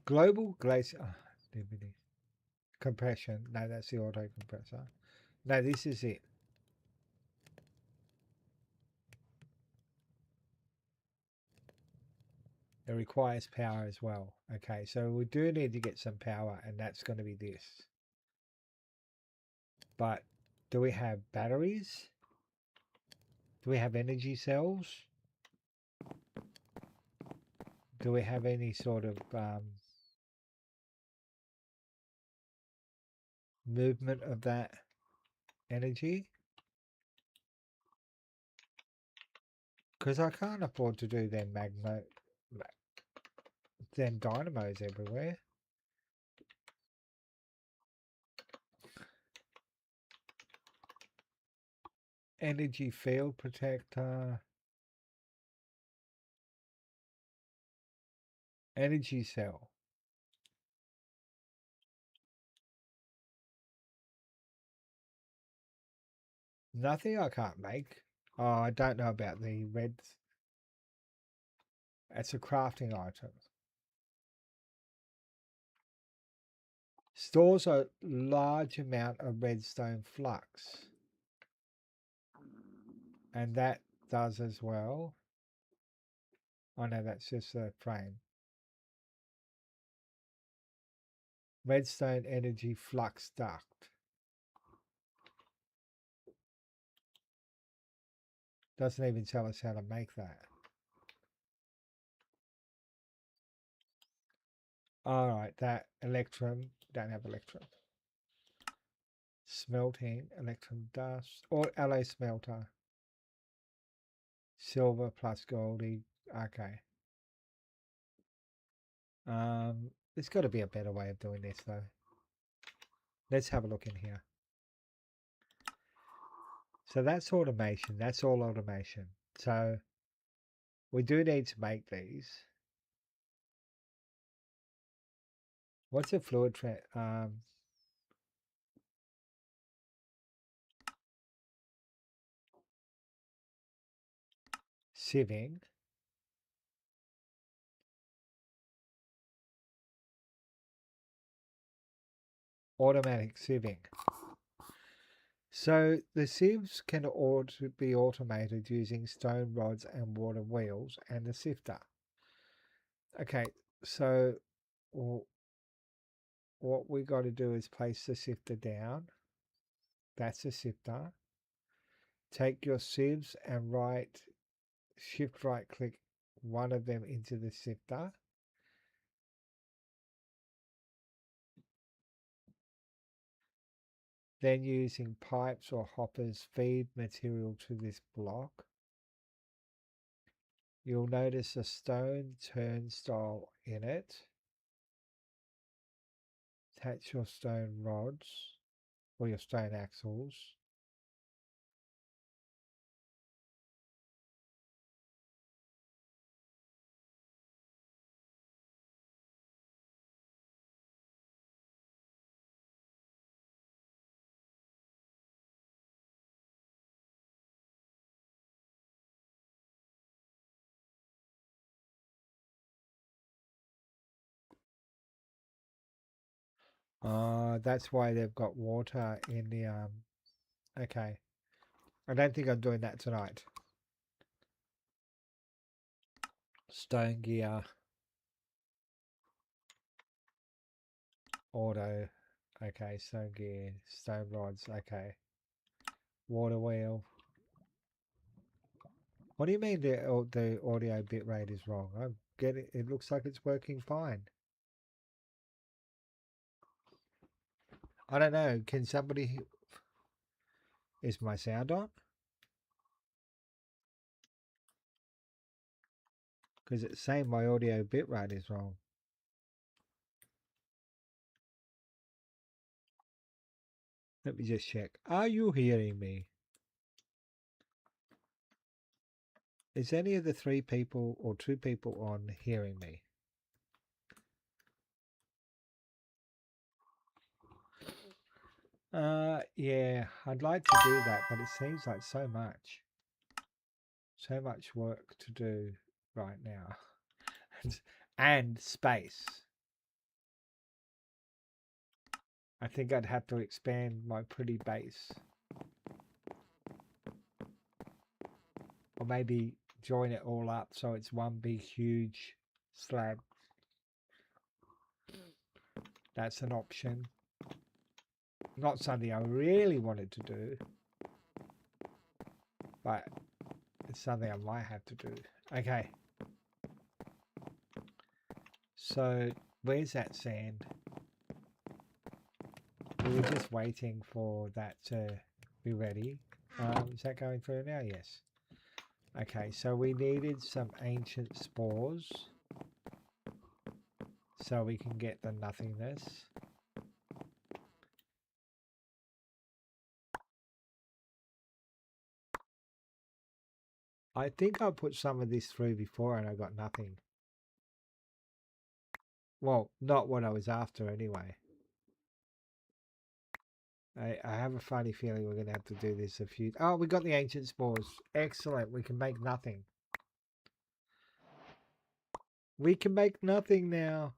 [SPEAKER 1] Global glacier. Compression. No, that's the auto compressor. No, this is it. It requires power as well. Okay, so we do need to get some power, and that's going to be this. But do we have batteries? Do we have energy cells? Do we have any sort of movement of that energy? Because I can't afford to do them dynamos everywhere. Energy field protector. Energy cell. Nothing I can't make. Oh, I don't know about the reds. It's a crafting item. Stores a large amount of redstone flux. And that does as well. Oh no, that's just a frame. Redstone energy flux duct. Doesn't even tell us how to make that. Alright, that electrum. Don't have electrum. Smelting, electrum dust. Or alloy smelter. Silver plus goldy. Okay. There's got to be a better way of doing this though. Let's have a look in here. So that's automation. That's all automation. So we do need to make these. What's a fluid sieving? Automatic sieving. So the sieves can be automated using stone rods and water wheels and the sifter. Okay, so what we got to do is place the sifter down. That's the sifter. Take your sieves and shift right click one of them into the sifter. Then using pipes or hoppers feed material to this block. You'll notice a stone turnstile in it. Attach your stone rods or your stone axles. That's why they've got water in the okay. I don't think I'm doing that tonight. Stone gear. Auto. Okay, stone gear. Stone rods. Okay. Water wheel. What do you mean the audio bitrate is wrong? I get it. It looks like it's working fine. I don't know. Can somebody... Is my sound on? Because it's saying my audio bitrate is wrong. Let me just check. Are you hearing me? Is any of the 3 people or 2 people on hearing me? Yeah, I'd like to do that, but it seems like so much work to do right now. And space. I think I'd have to expand my pretty base. Or maybe join it all up so it's one big huge slab. That's an option. Not something I really wanted to do, but it's something I might have to do. Okay. So where's that sand? We were just waiting for that to be ready. Is that going through now? Yes. Okay, so we needed some ancient spores so we can get the nothingness. I think I put some of this through before and I got nothing. Well, not what I was after anyway. I have a funny feeling we're going to have to do this a few... Oh, we got the ancient spores. Excellent. We can make nothing. We can make nothing now.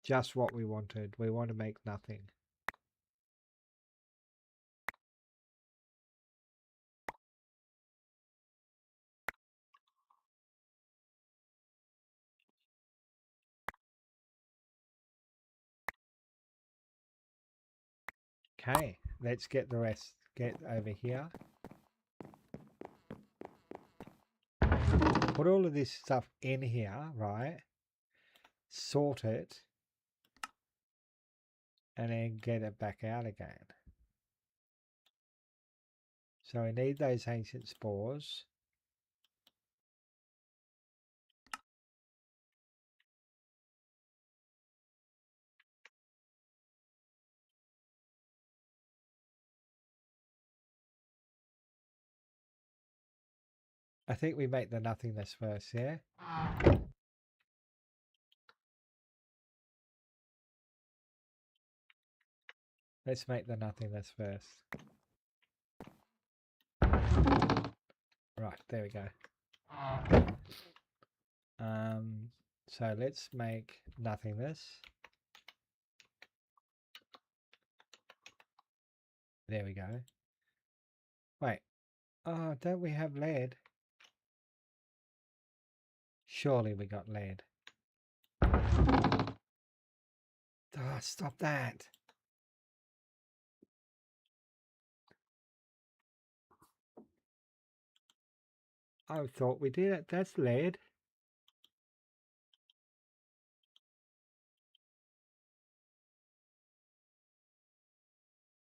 [SPEAKER 1] Just what we wanted. We want to make nothing. Okay, let's get the rest. Get over here. Put all of this stuff in here, right? Sort it. And then get it back out again. So we need those ancient spores. I think we make the nothingness first, yeah? Let's make the nothingness first. Right, there we go. So let's make nothingness. There we go. Wait. Oh, don't we have lead? Surely we got lead. Oh, stop that. I thought we did it. That's lead.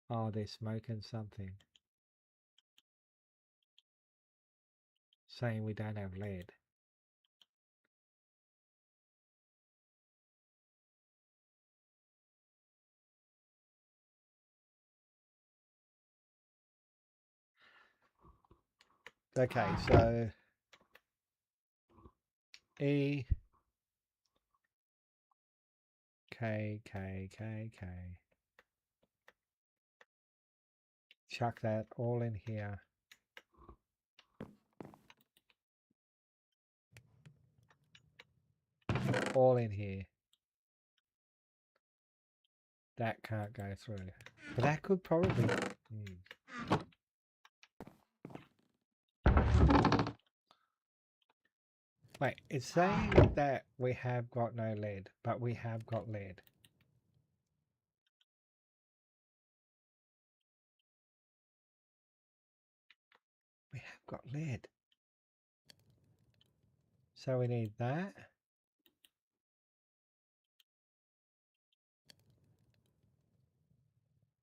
[SPEAKER 1] Oh, they're smoking something. Saying we don't have lead. Okay, so E K K K K. Chuck that all in here. All in here. That can't go through. But that could probably... Wait, it's saying that we have got no lead, but we have got lead. We have got lead. So we need that.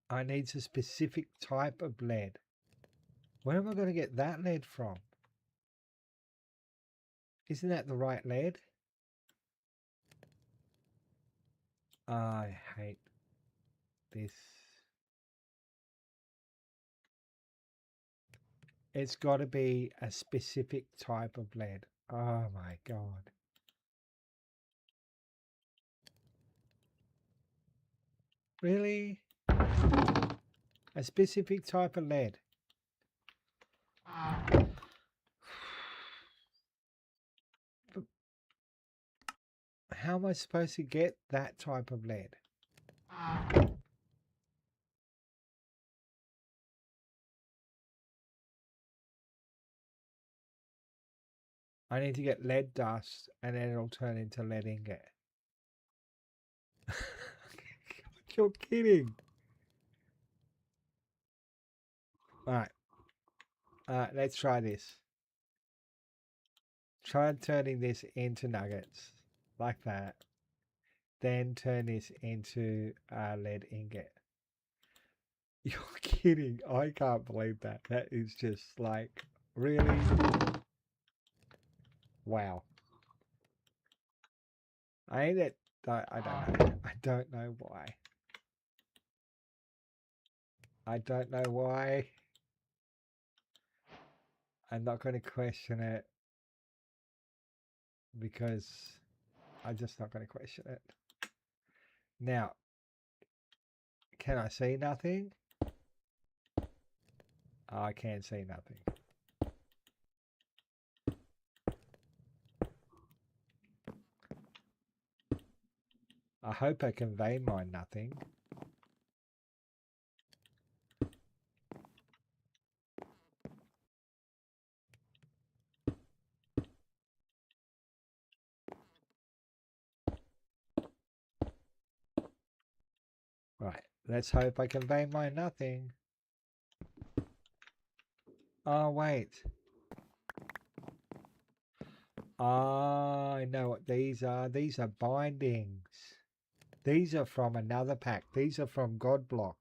[SPEAKER 1] I need a specific type of lead. Where am I going to get that lead from? Isn't that the right lead? I hate this. It's got to be a specific type of lead. Oh my god. Really? A specific type of lead. But how am I supposed to get that type of lead? I need to get lead dust and then it'll turn into lead ingot. You're kidding. Alright. Let's try this. Try turning this into nuggets. Like that. Then turn this into lead ingot. You're kidding. I can't believe that. That is just like, really? Wow. I don't know. I don't know why. I don't know why. I'm not going to question it because I'm just not going to question it. Now, can I see nothing? Oh, I can't see nothing. I hope I can vein mine nothing. Right, let's hope I can vein mine nothing. Oh, wait. I know what these are. These are bindings. These are from another pack. These are from Godblock.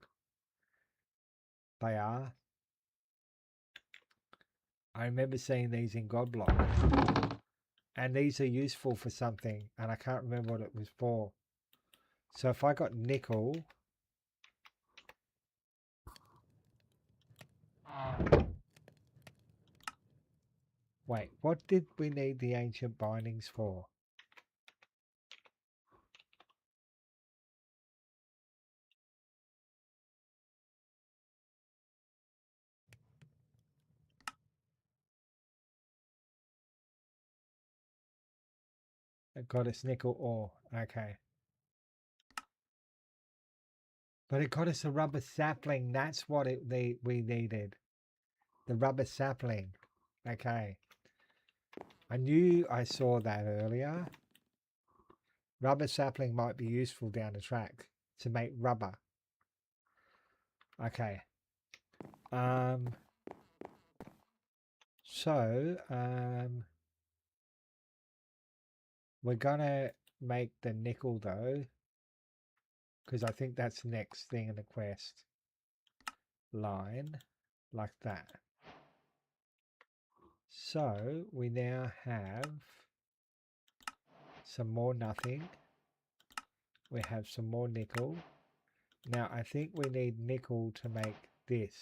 [SPEAKER 1] They are. I remember seeing these in Godblock. And these are useful for something. And I can't remember what it was for. So if I got nickel... Wait, what did we need the ancient bindings for? It got us nickel ore. Okay. But it got us a rubber sapling. That's what we needed. The rubber sapling. Okay. I knew I saw that earlier. Rubber sapling might be useful down the track to make rubber. Okay. So, we're gonna make the nickel though, because I think that's the next thing in the quest line, like that. So we now have some more nothing. We have some more nickel. Now I think we need nickel to make this,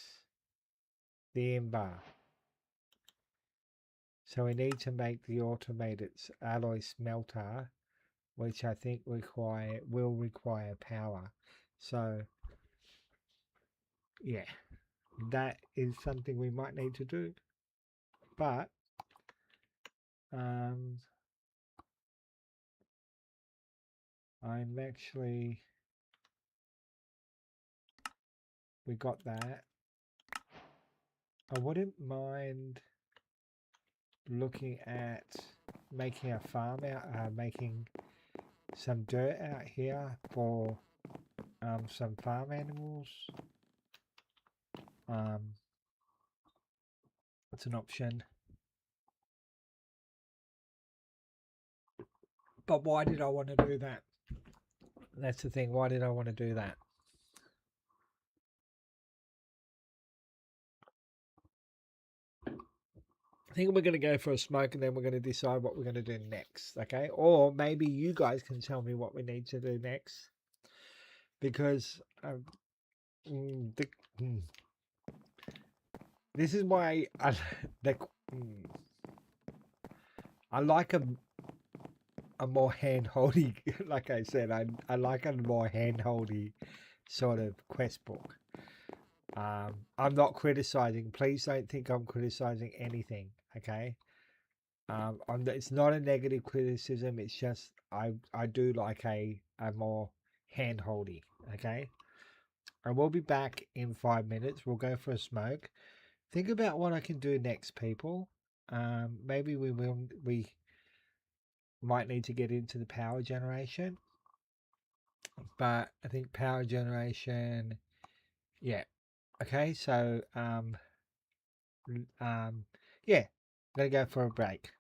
[SPEAKER 1] the bar. So we need to make the automated alloy smelter, which I think will require power. So yeah, that is something we might need to do. But I'm actually, we got that. I wouldn't mind looking at making a farm out, making some dirt out here for some farm animals. It's an option. But why did I want to do that? That's the thing. Why did I want to do that? I think we're going to go for a smoke and then we're going to decide what we're going to do next, okay? Or maybe you guys can tell me what we need to do next. Because the, mm, this is why the, mm, I like a more hand-holdy, like I said, I like a more hand-holdy sort of quest book. I'm not criticizing. Please don't think I'm criticizing anything, okay? It's not a negative criticism. It's just I do like a more hand-holdy, okay? And we'll be back in 5 minutes. We'll go for a smoke. Think about what I can do next, people. Maybe we might need to get into the power generation, but I think power generation, yeah. Okay, so um, yeah, I'm gonna go for a break.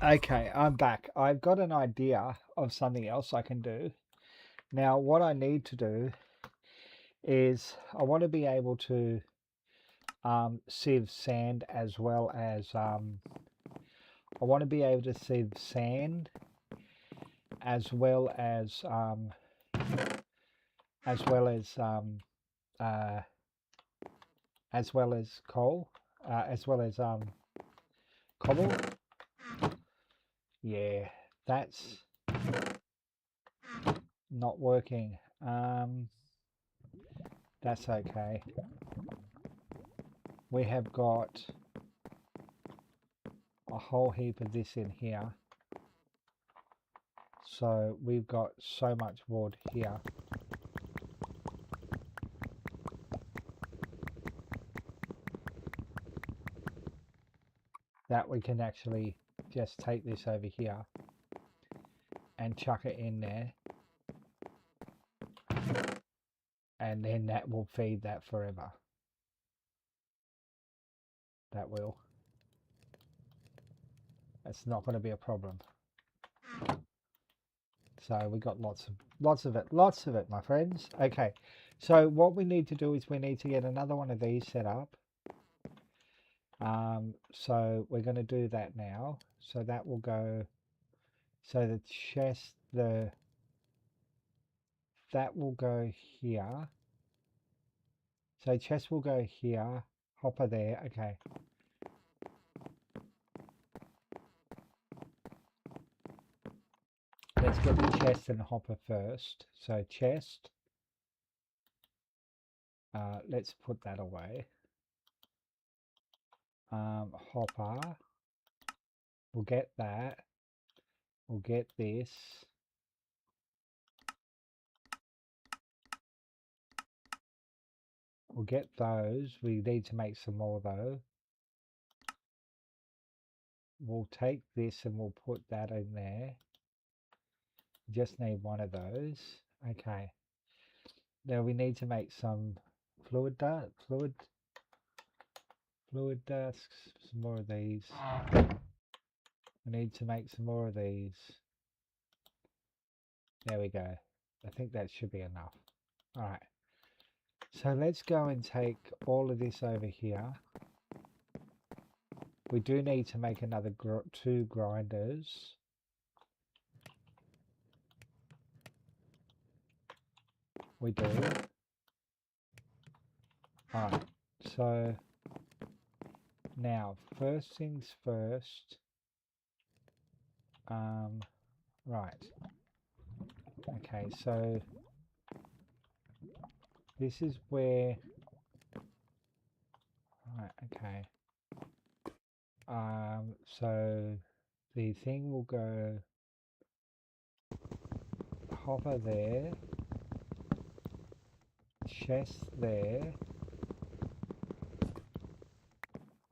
[SPEAKER 1] Okay, I'm back. I've got an idea of something else I can do. Now, what I need to do is I want to be able to sieve sand as well as I want to be able to sieve sand as well as as well as uh, as well as coal, as well as cobble. Yeah, that's not working. That's okay. We have got a whole heap of this in here. So we've got so much wood here. That we can actually just take this over here and chuck it in there. And then that will feed that forever. That will. It's not going to be a problem. So we got lots of it, my friends. Okay, so what we need to do is we need to get another one of these set up. So we're going to do that now. So that will go. So the chest, that will go here. So chest will go here. Hopper there. Okay. Let's get the chest and hopper first. So chest. Let's put that away. Hopper. We'll get that. We'll get this. We'll get those. We need to make some more though. We'll take this and we'll put that in there. Just need one of those. Okay. Now we need to make some fluid discs, some more of these. We need to make some more of these. There we go. I think that should be enough. All right. So let's go and take all of this over here. We do need to make another 2 grinders. We do. Alright, so now first things first. Right. Okay, so this is where. Right, okay. So the thing will go hopper there, chest there.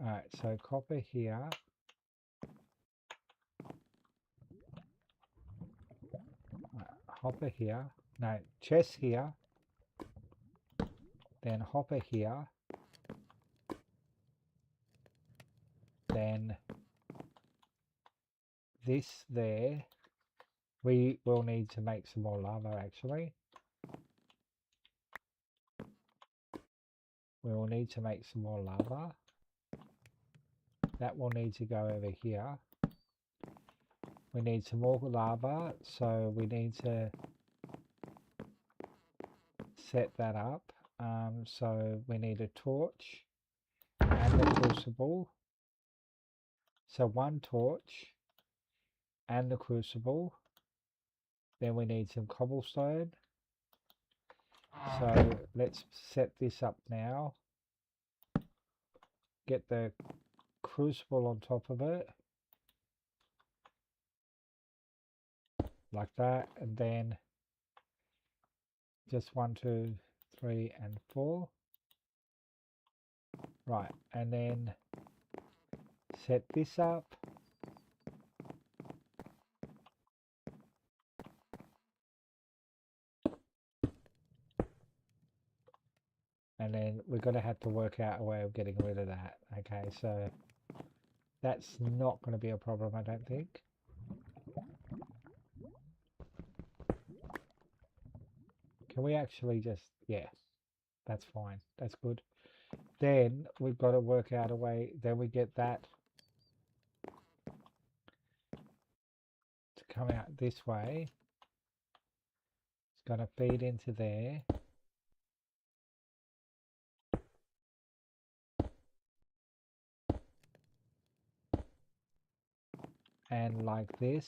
[SPEAKER 1] Alright, so copper here. Hopper here. No, chest here. Then hopper here. Then this there. We will need to make some more lava actually. We will need to make some more lava. That will need to go over here. We need some more lava, so we need to set that up. So we need a torch and the crucible. So 1 torch and the crucible. Then we need some cobblestone. So let's set this up now. Get the crucible on top of it. Like that. And then just 1, 2, 3, and 4. Right. And then set this up. And then we're going to have to work out a way of getting rid of that. Okay, so That's not going to be a problem, I don't think. Can we actually just, yeah, that's fine. That's good. Then we've got to work out a way. Then we get that to come out this way. It's going to feed into there. And like this.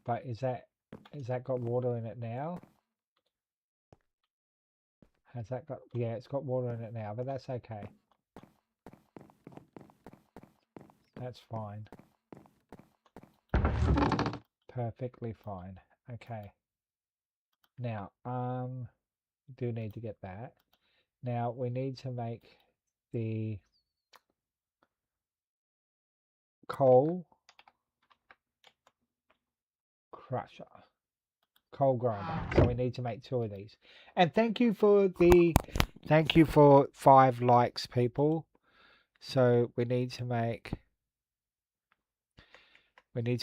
[SPEAKER 1] But is that got water in it now? Has that got, yeah, it's got water in it now, but that's okay. That's fine. Perfectly fine. Okay. Now, do need to get that. Now we need to make the coal crusher, coal grinder. So we need to make 2 of these. And thank you for 5 likes, people. So we need to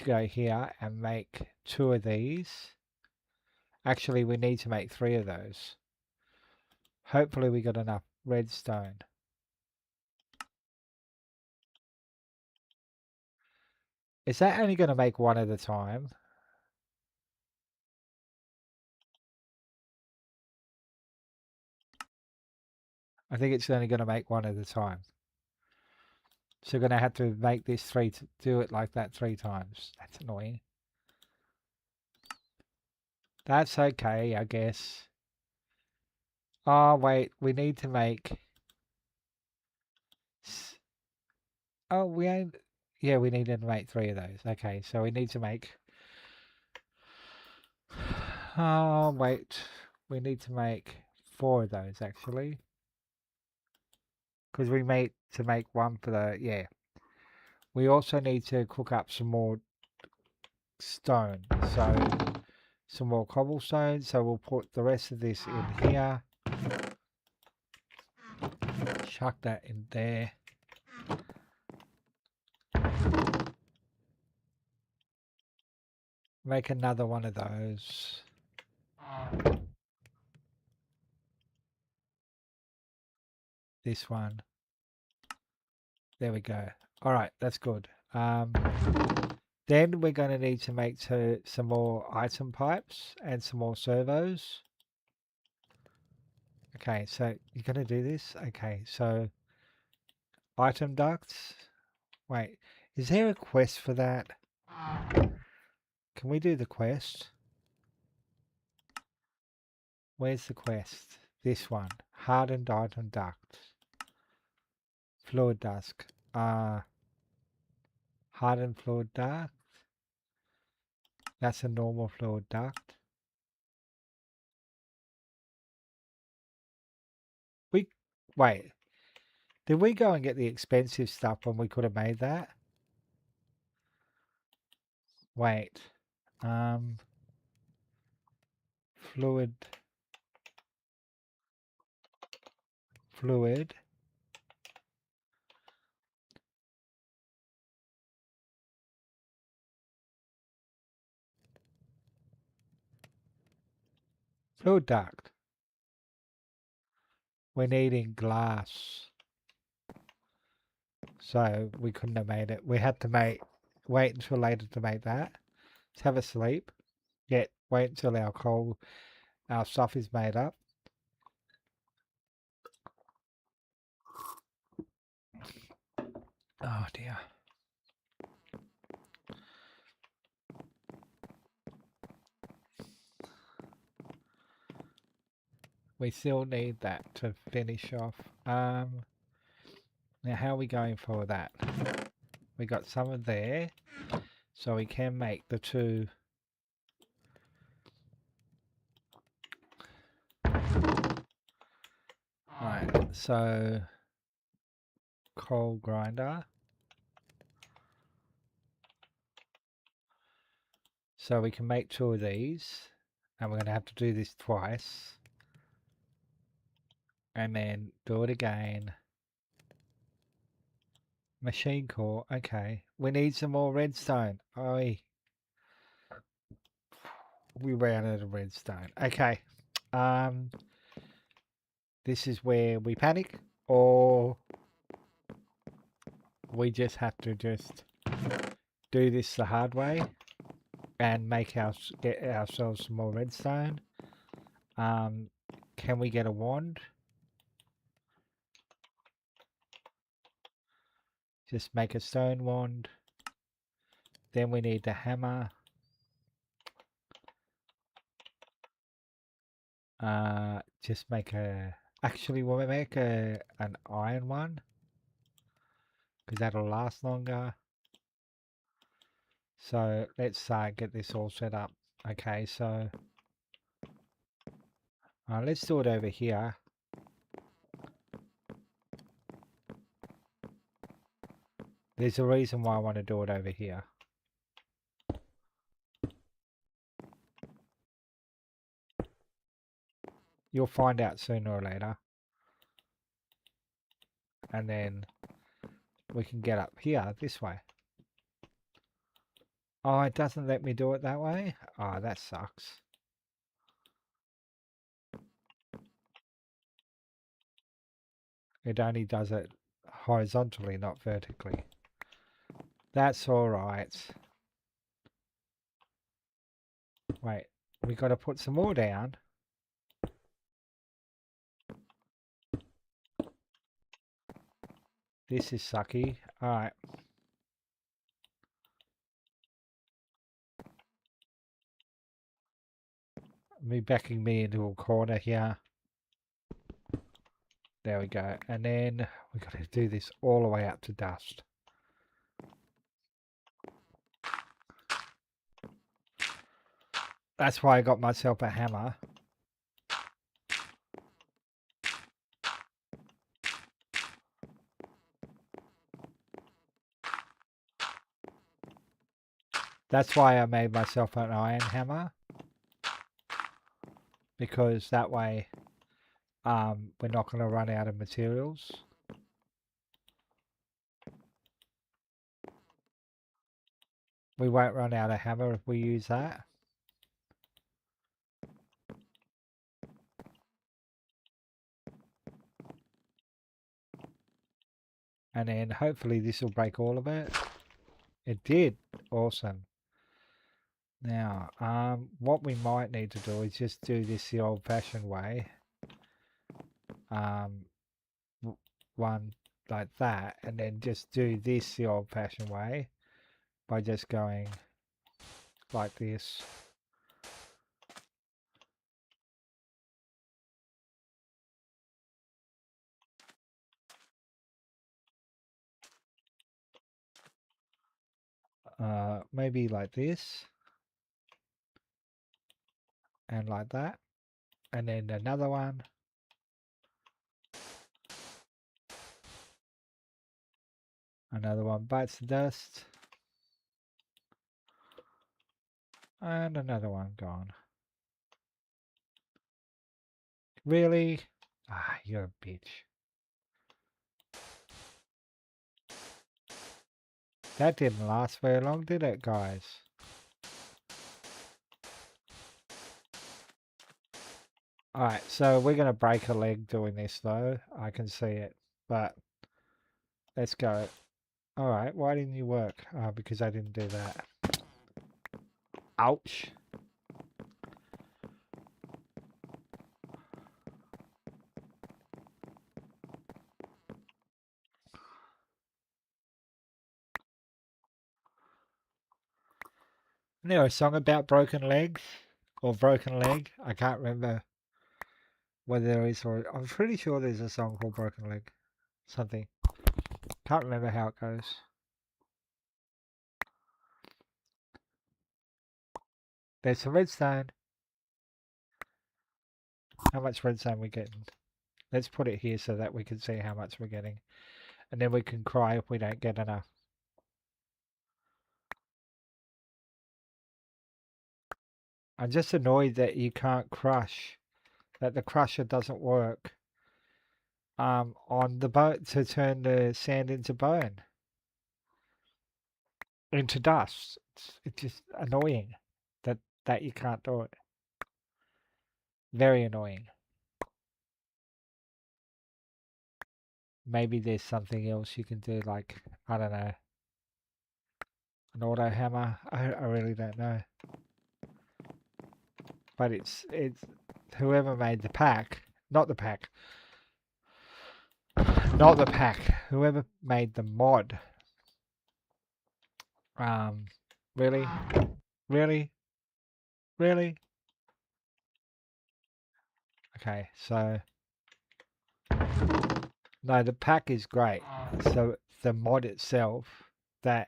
[SPEAKER 1] go here and make 2 of these. Actually, we need to make 3 of those. Hopefully we got enough redstone. Is that only going to make 1 at a time? I think it's only going to make 1 at a time. So we're going to have to make this 3 to do it like that 3 times. That's annoying. That's okay, I guess. Oh, wait. We need to make... Oh, we ain't... Yeah, we need to make 3 of those. Okay, so we need to make... Oh, wait. We need to make 4 of those, actually. Because we made to make 1 for the... Yeah. We also need to cook up some more stone. So, some more cobblestone. So we'll put the rest of this in here. Chuck that in there. Make another one of those. This one. There we go. All right, that's good. Then we're going to need to make some more item pipes and some more servos. Okay, so you're going to do this? Okay, so item ducts. Wait, is there a quest for that? Can we do the quest? Where's the quest? This one. Hardened item duct. Fluid duct. Hardened fluid duct. That's a normal fluid duct. Wait. Did we go and get the expensive stuff when we could have made that? Wait. Fluid. Fluid duct. We're needing glass. So we couldn't have made it. We had to wait until later to make that. Let's have a sleep. Wait until our stuff is made up. Oh dear. We still need that to finish off. Now how are we going for that? We got some of there. So we can make the 2. Right, so coal grinder. So we can make 2 of these. And we're going to have to do this twice. And then do it again. Machine core. Okay. We need some more redstone. Oi. We ran out of redstone. Okay. Um, this is where we panic, or we just have to just do this the hard way and get ourselves some more redstone. Can we get a wand? Just make a stone wand. Then we need the hammer. Just make a. Actually, we'll make an iron one because that'll last longer. So let's get this all set up. Okay, so let's do it over here. There's a reason why I want to do it over here. You'll find out sooner or later. And then we can get up here this way. Oh, it doesn't let me do it that way? Oh, that sucks. It only does it horizontally, not vertically. That's alright. Wait, we got to put some more down. This is sucky. Alright. Me backing me into a corner here. There we go. And then we got to do this all the way up to dust. That's why I got myself a hammer. That's why I made myself an iron hammer. Because that way we're not going to run out of materials. We won't run out of hammer if we use that. And then hopefully this will break all of it. It did. Awesome. Now, what we might need to do is just do this the old-fashioned way. One like that, and then just do this the old-fashioned way by just going like this. Maybe like this. And like that. And then another one. Another one bites the dust. And another one gone. Really? Ah, you're a bitch. That didn't last very long, did it, guys? Alright, so we're going to break a leg doing this, though. I can see it. But let's go. Alright, why didn't you work? Because I didn't do that. Ouch. Isn't there a song about broken legs? Or broken leg? I can't remember whether there is or... I'm pretty sure there's a song called Broken Leg. Something. Can't remember how it goes. There's some redstone. How much redstone we getting? Let's put it here so that we can see how much we're getting. And then we can cry if we don't get enough. I'm just annoyed that you can't crush. That the crusher doesn't work on the boat to turn the sand into bone. into dust. It's just annoying that you can't do it. Very annoying. Maybe there's something else you can do, like, I don't know, an auto hammer. I really don't know. But it's whoever made the pack, not the pack, not the pack, whoever made the mod. Really, really, really. Okay, so no, the pack is great. So the mod itself that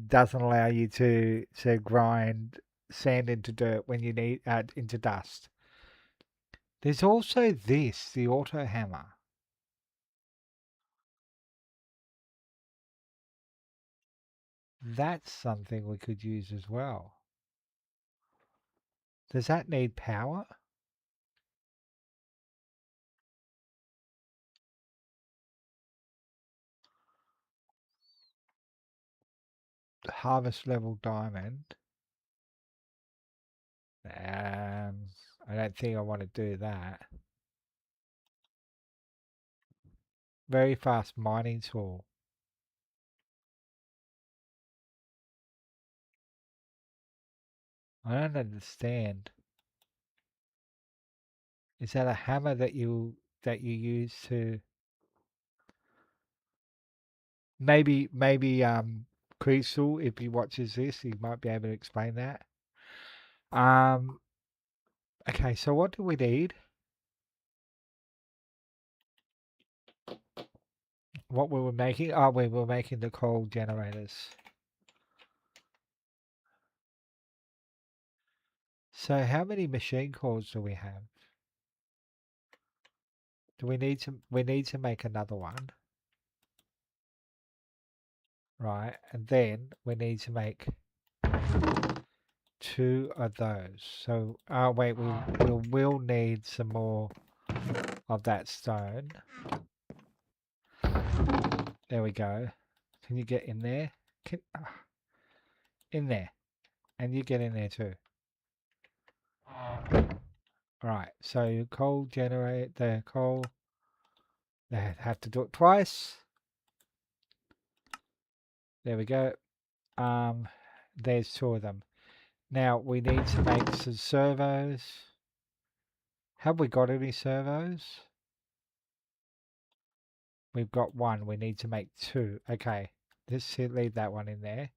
[SPEAKER 1] doesn't allow you to grind sand into dirt when you need into dust. There's also this, the auto hammer. That's something we could use as well. Does that need power? Harvest level diamond. I don't think I want to do that. Very fast mining tool. I don't understand. Is that a hammer that you use to maybe Kreezxil, if he watches this, he might be able to explain that. Um okay, so what do we need? What we were making? Oh, we were making the coal generators. So how many machine cores do we have? Do we need to make another one, right? And then we need to make two of those. So oh wait, will need some more of that stone. There we go. Can you get in there? In there. And you get in there too. Right, so coal generate the coal. They have to do it twice. There we go. There's two of them. Now we need to make some servos. Have we got any servos? We've got one. We need to make two. Okay, let's leave that one in there.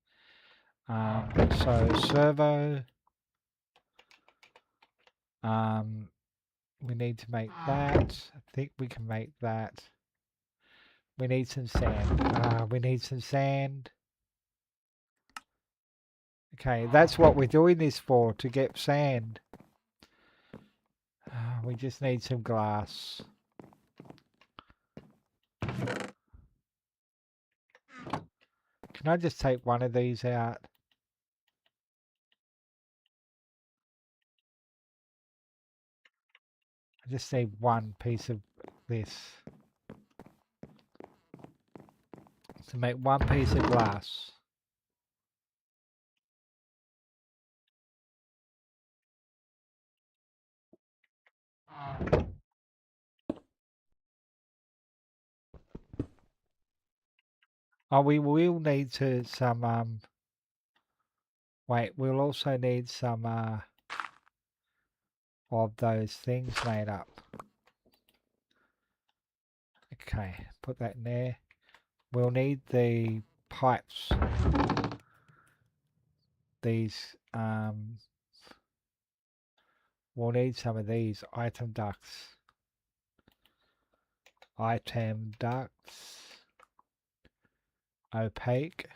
[SPEAKER 1] So servo. We need to make that. I think we can make that. We need some sand. We need some sand. Okay, that's what we're doing this for, to get sand. We just need some glass. Can I just take one of these out? I just need one piece of this to make one piece of glass. Oh, we will need to some wait, we'll also need some of those things made up. Okay, put that in there. We'll need the pipes. These we'll need some of these item ducts. Item ducts. Opaque.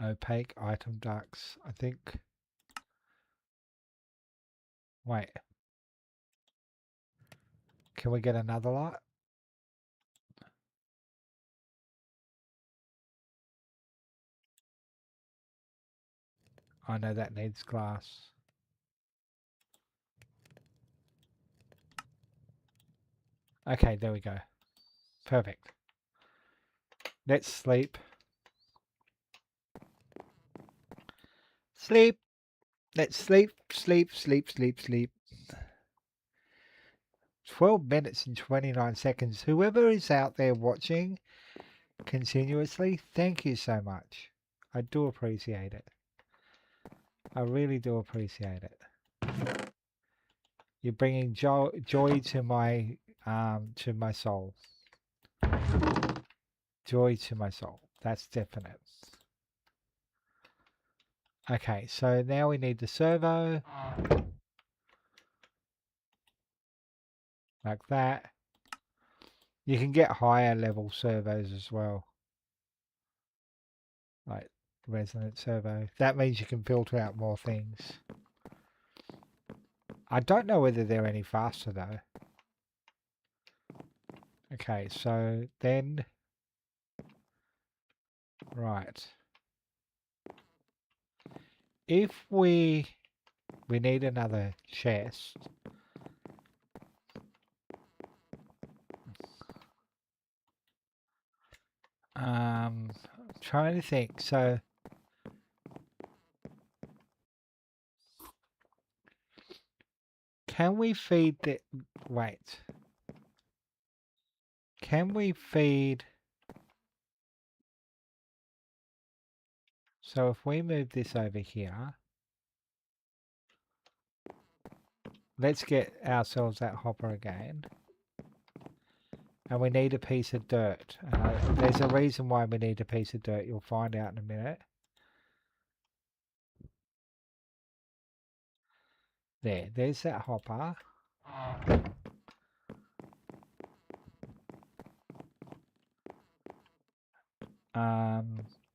[SPEAKER 1] Opaque item ducts. I think. Wait. Can we get another lot? I know that needs glass. Okay, there we go. Perfect. Let's sleep. Sleep. Let's sleep, sleep, sleep, sleep, sleep. 12 minutes and 29 seconds. Whoever is out there watching continuously, thank you so much. I do appreciate it. I really do appreciate it. You're bringing joy to my soul. Joy to my soul. That's definite. Okay, so now we need the servo. Like that. You can get higher level servos as well. Like resonant servo. That means you can filter out more things. I don't know whether they're any faster though. Okay, so then... Right. If we need another chest. I'm trying to think. So can we feed the... Wait. Can we feed... So if we move this over here, let's get ourselves that hopper again. And we need a piece of dirt. There's a reason why we need a piece of dirt. You'll find out in a minute. There's that hopper.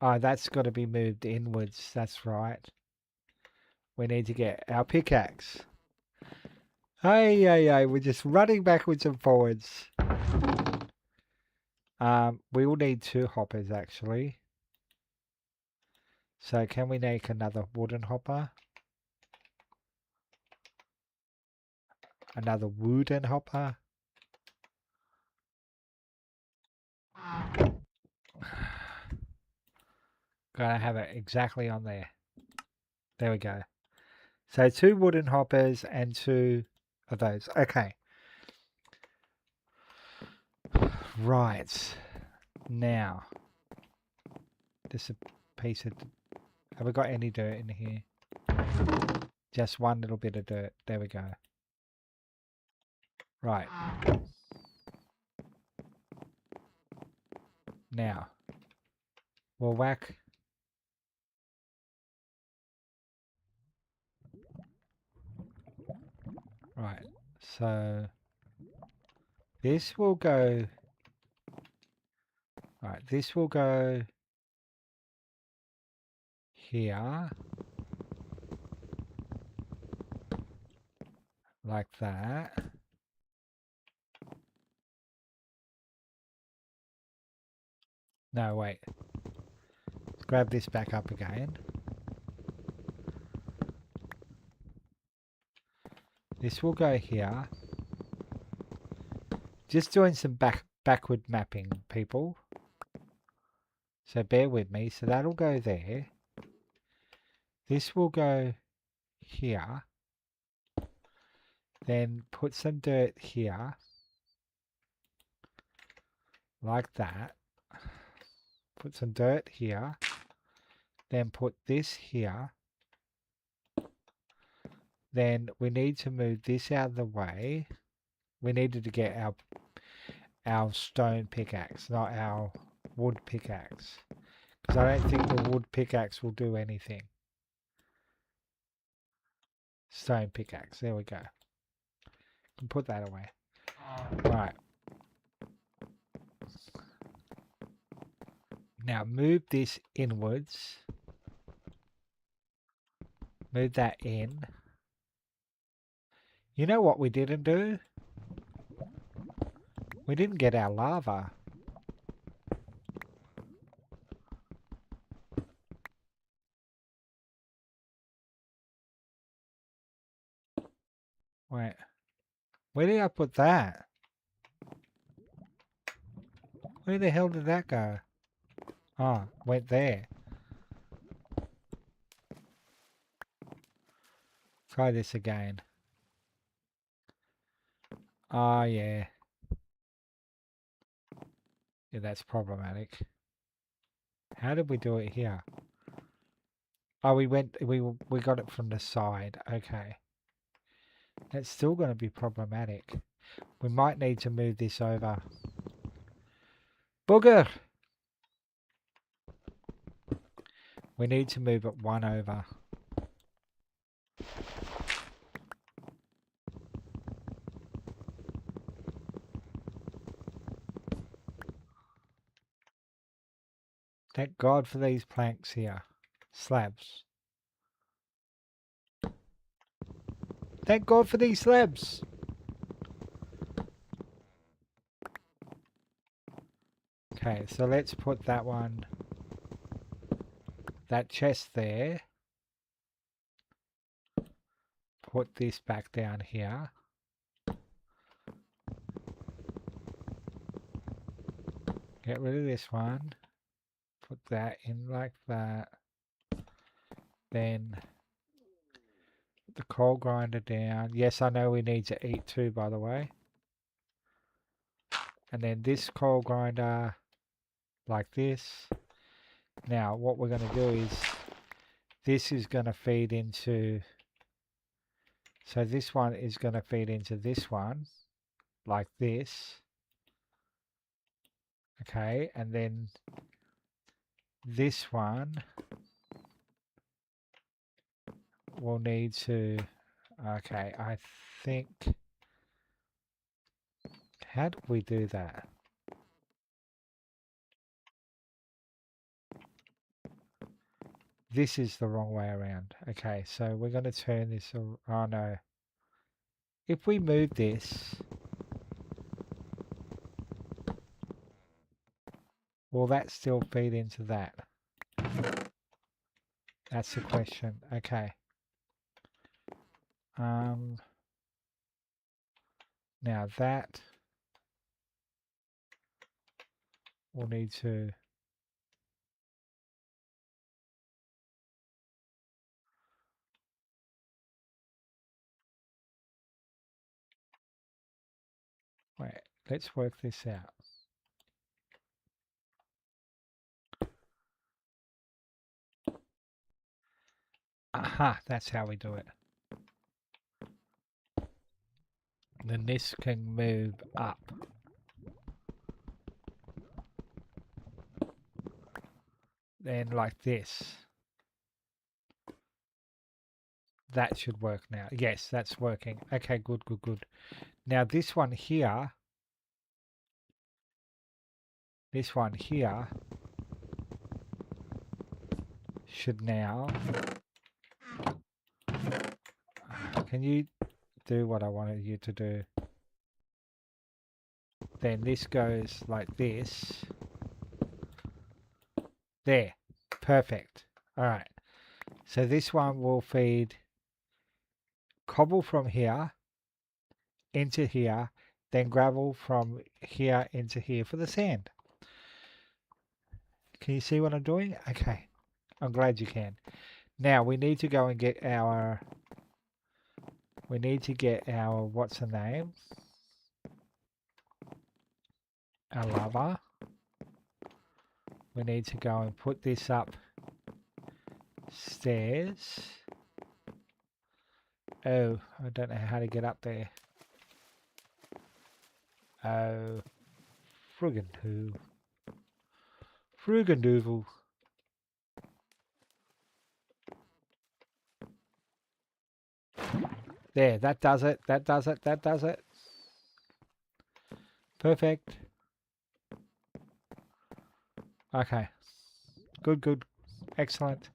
[SPEAKER 1] Oh, that's got to be moved inwards. That's right. We need to get our pickaxe. Hey, we're just running backwards and forwards. We will need 2 hoppers actually. So can we make another wooden hopper? Another wooden hopper? Gotta have it exactly on there. There we go. So 2 wooden hoppers and 2 of those. Okay. Right. Now. This is a piece of... Have we got any dirt in here? Just one little bit of dirt. There we go. Right. Now. We'll whack... Right. So... This will go... Right. This will go... Here. Like that. No, wait. Let's grab this back up again. This will go here. Just doing some backward mapping, people. So bear with me. So that'll go there. This will go here. Then put some dirt here. Like that. Put some dirt here. Then put this here. Then we need to move this out of the way. We needed to get our stone pickaxe, not our wood pickaxe. Because I don't think the wood pickaxe will do anything. Stone pickaxe. There we go. Can put that away. Right. Now move this inwards. Move that in. You know what we didn't do? We didn't get our lava. Wait. Where did I put that? Where the hell did that go? Oh, went there. Try this again. Oh, yeah. Yeah, that's problematic. How did we do it here? Oh, we got it from the side. Okay. That's still going to be problematic. We might need to move this over. Booger! We need to move it one over. Thank God for these planks here. Slabs. Thank God for these slabs. Okay, so let's put that one, that chest there. Put this back down here. Get rid of this one. Put that in like that. Then the coal grinder down. Yes, I know we need to eat too, by the way. And then this coal grinder like this. Now what we're going to do is this is going to feed into, so this one is going to feed into this one like this. Okay, and then this one will need to, okay, I think, how do we do that? This is the wrong way around. Okay, so we're going to turn this, oh no. If we move this, will that still feed into that? That's the question. Okay. Now that we'll need to, wait, let's work this out. Aha, that's how we do it. Then this can move up. Then like this. That should work now. Yes, that's working. Okay, good, good, good. Now this one here, should now, can you do what I wanted you to do? Then this goes like this. There, perfect. All right, so this one will feed cobble from here into here, then gravel from here into here for the sand. Can you see what I'm doing? Okay, I'm glad you can. Now we need to go and get our, what's the name? Our lava. We need to go and put this up stairs. Oh, I don't know how to get up there. Oh, friggin' doodle. There, that does it. That does it. That does it. Perfect. Okay. Good, good. Excellent.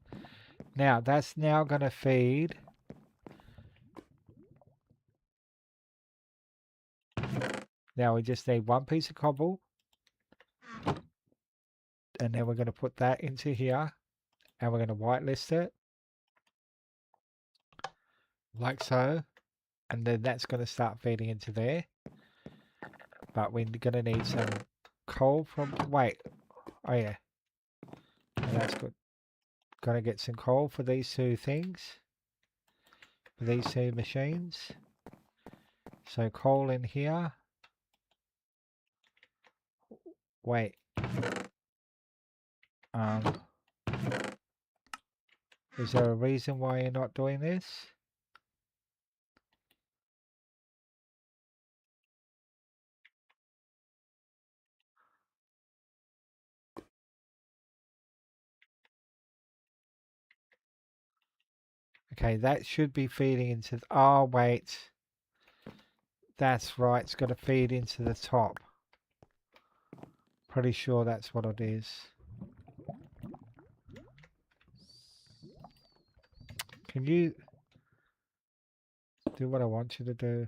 [SPEAKER 1] Now, that's now going to feed. Now we just need one piece of cobble. And then we're going to put that into here. And we're going to whitelist it. Like so. And then that's going to start feeding into there. But we're going to need some coal from... Wait. Oh, yeah. Oh, that's good. Gotta get some coal for these two things. For these two machines. So coal in here. Wait. Is there a reason why you're not doing this? Okay, that should be feeding into... Oh, wait. That's right. It's got to feed into the top. Pretty sure that's what it is. Can you do what I want you to do?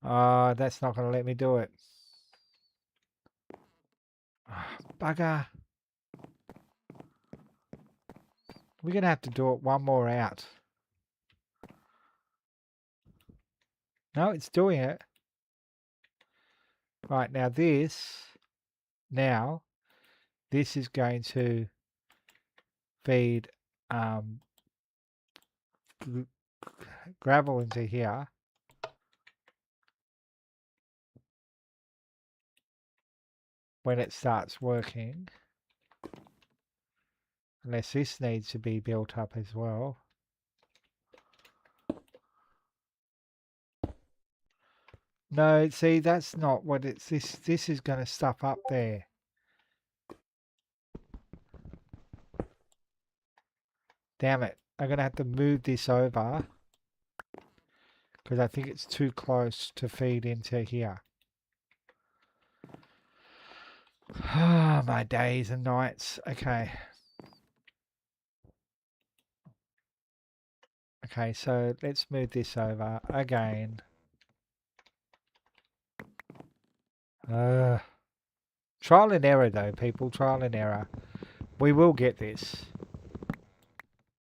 [SPEAKER 1] That's not going to let me do it. Bugger. We're going to have to do it one more out. No, it's doing it. Right, now this is going to feed gravel into here. When it starts working. Unless this needs to be built up as well. No, see, that's not what it's... This is going to stuff up there. Damn it. I'm going to have to move this over. Because I think it's too close to feed into here. Ah, my days and nights. Okay. Okay, so let's move this over again. Trial and error though, people. Trial and error. We will get this.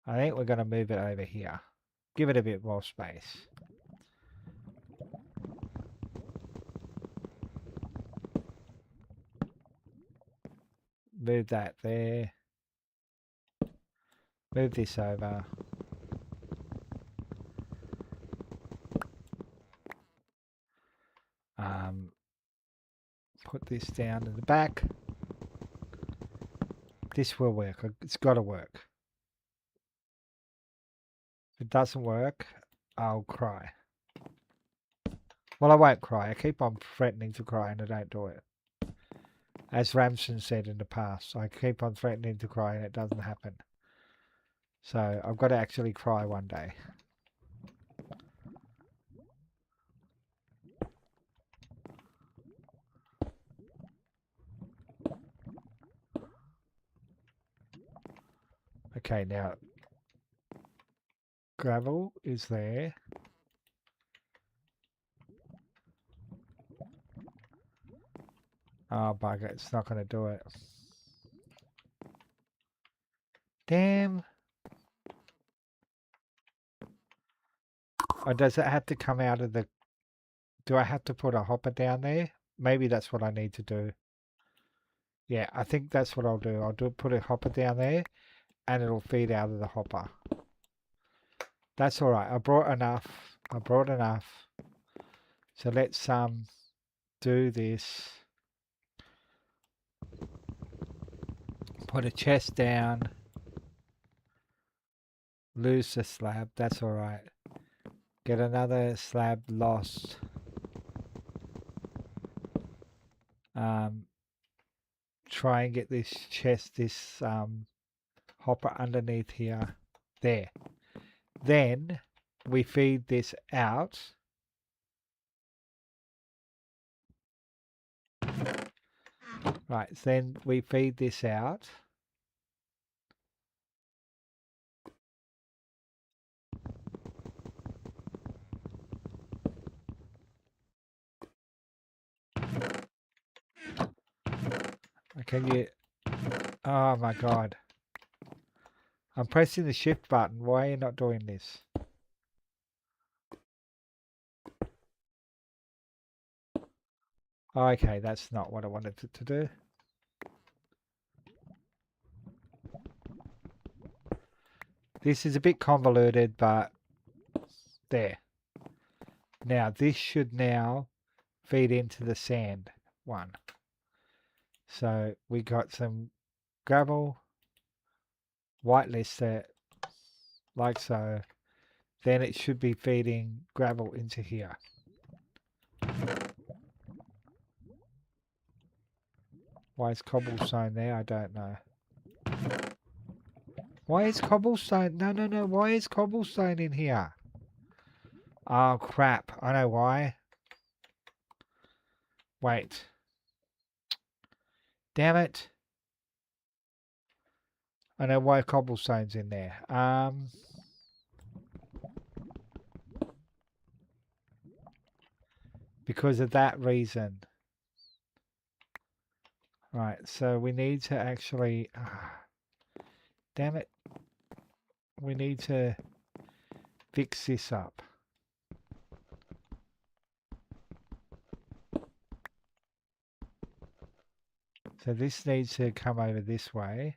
[SPEAKER 1] I think we're going to move it over here. Give it a bit more space. Move that there. Move this over. Put this down in the back. This will work. It's got to work. If it doesn't work, I'll cry. Well, I won't cry. I keep on threatening to cry and I don't do it. As Ramson said in the past, I keep on threatening to cry and it doesn't happen. So I've got to actually cry one day. Okay, now gravel is there. Oh, bugger, it's not going to do it. Damn. Or does it have to come out of the... Do I have to put a hopper down there? Maybe that's what I need to do. Yeah, I think that's what I'll do. Put a hopper down there and it'll feed out of the hopper. That's all right. I brought enough. So let's do this. Put a chest down. Lose the slab. That's all right. Get another slab lost. Try and get this chest, this hopper underneath here. There. Then we feed this out. Right, then we feed this out. Can you... Oh my god. I'm pressing the shift button. Why are you not doing this? Okay, that's not what I wanted it to do. This is a bit convoluted, but there. Now, this should now feed into the sand one. So we got some gravel, whitelist it like so. Then it should be feeding gravel into here. Why is cobblestone there? I don't know. Why is cobblestone? No. Why is cobblestone in here? Oh, crap. I know why. Wait. Damn it. I know why cobblestone's in there. Because of that reason. Right, so we need to actually... damn it. We need to fix this up. So this needs to come over this way.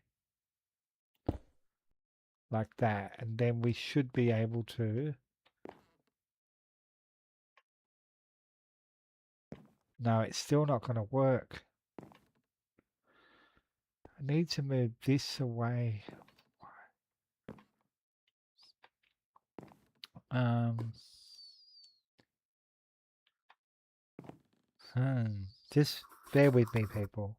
[SPEAKER 1] Like that. And then we should be able to... No, it's still not going to work. I need to move this away. Just bear with me, people.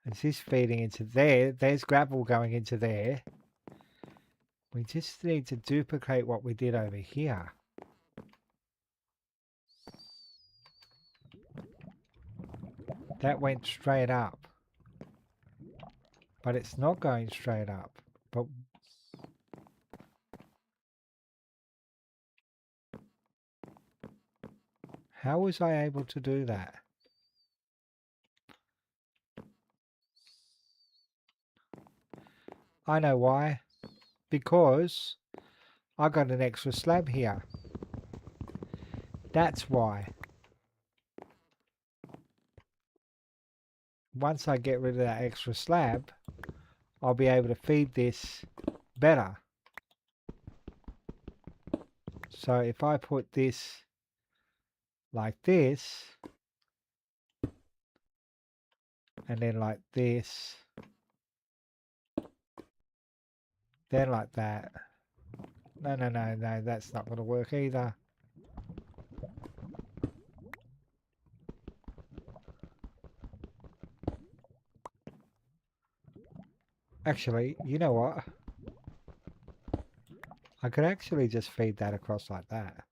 [SPEAKER 1] Is this feeding into there? There's gravel going into there. We just need to duplicate what we did over here. That went straight up. But it's not going straight up. But how was I able to do that? I know why. Because I got an extra slab here. That's why. Once I get rid of that extra slab, I'll be able to feed this better. So if I put this like this, and then like this, then like that. No, that's not going to work either. Actually, you know what? I could actually just feed that across like that.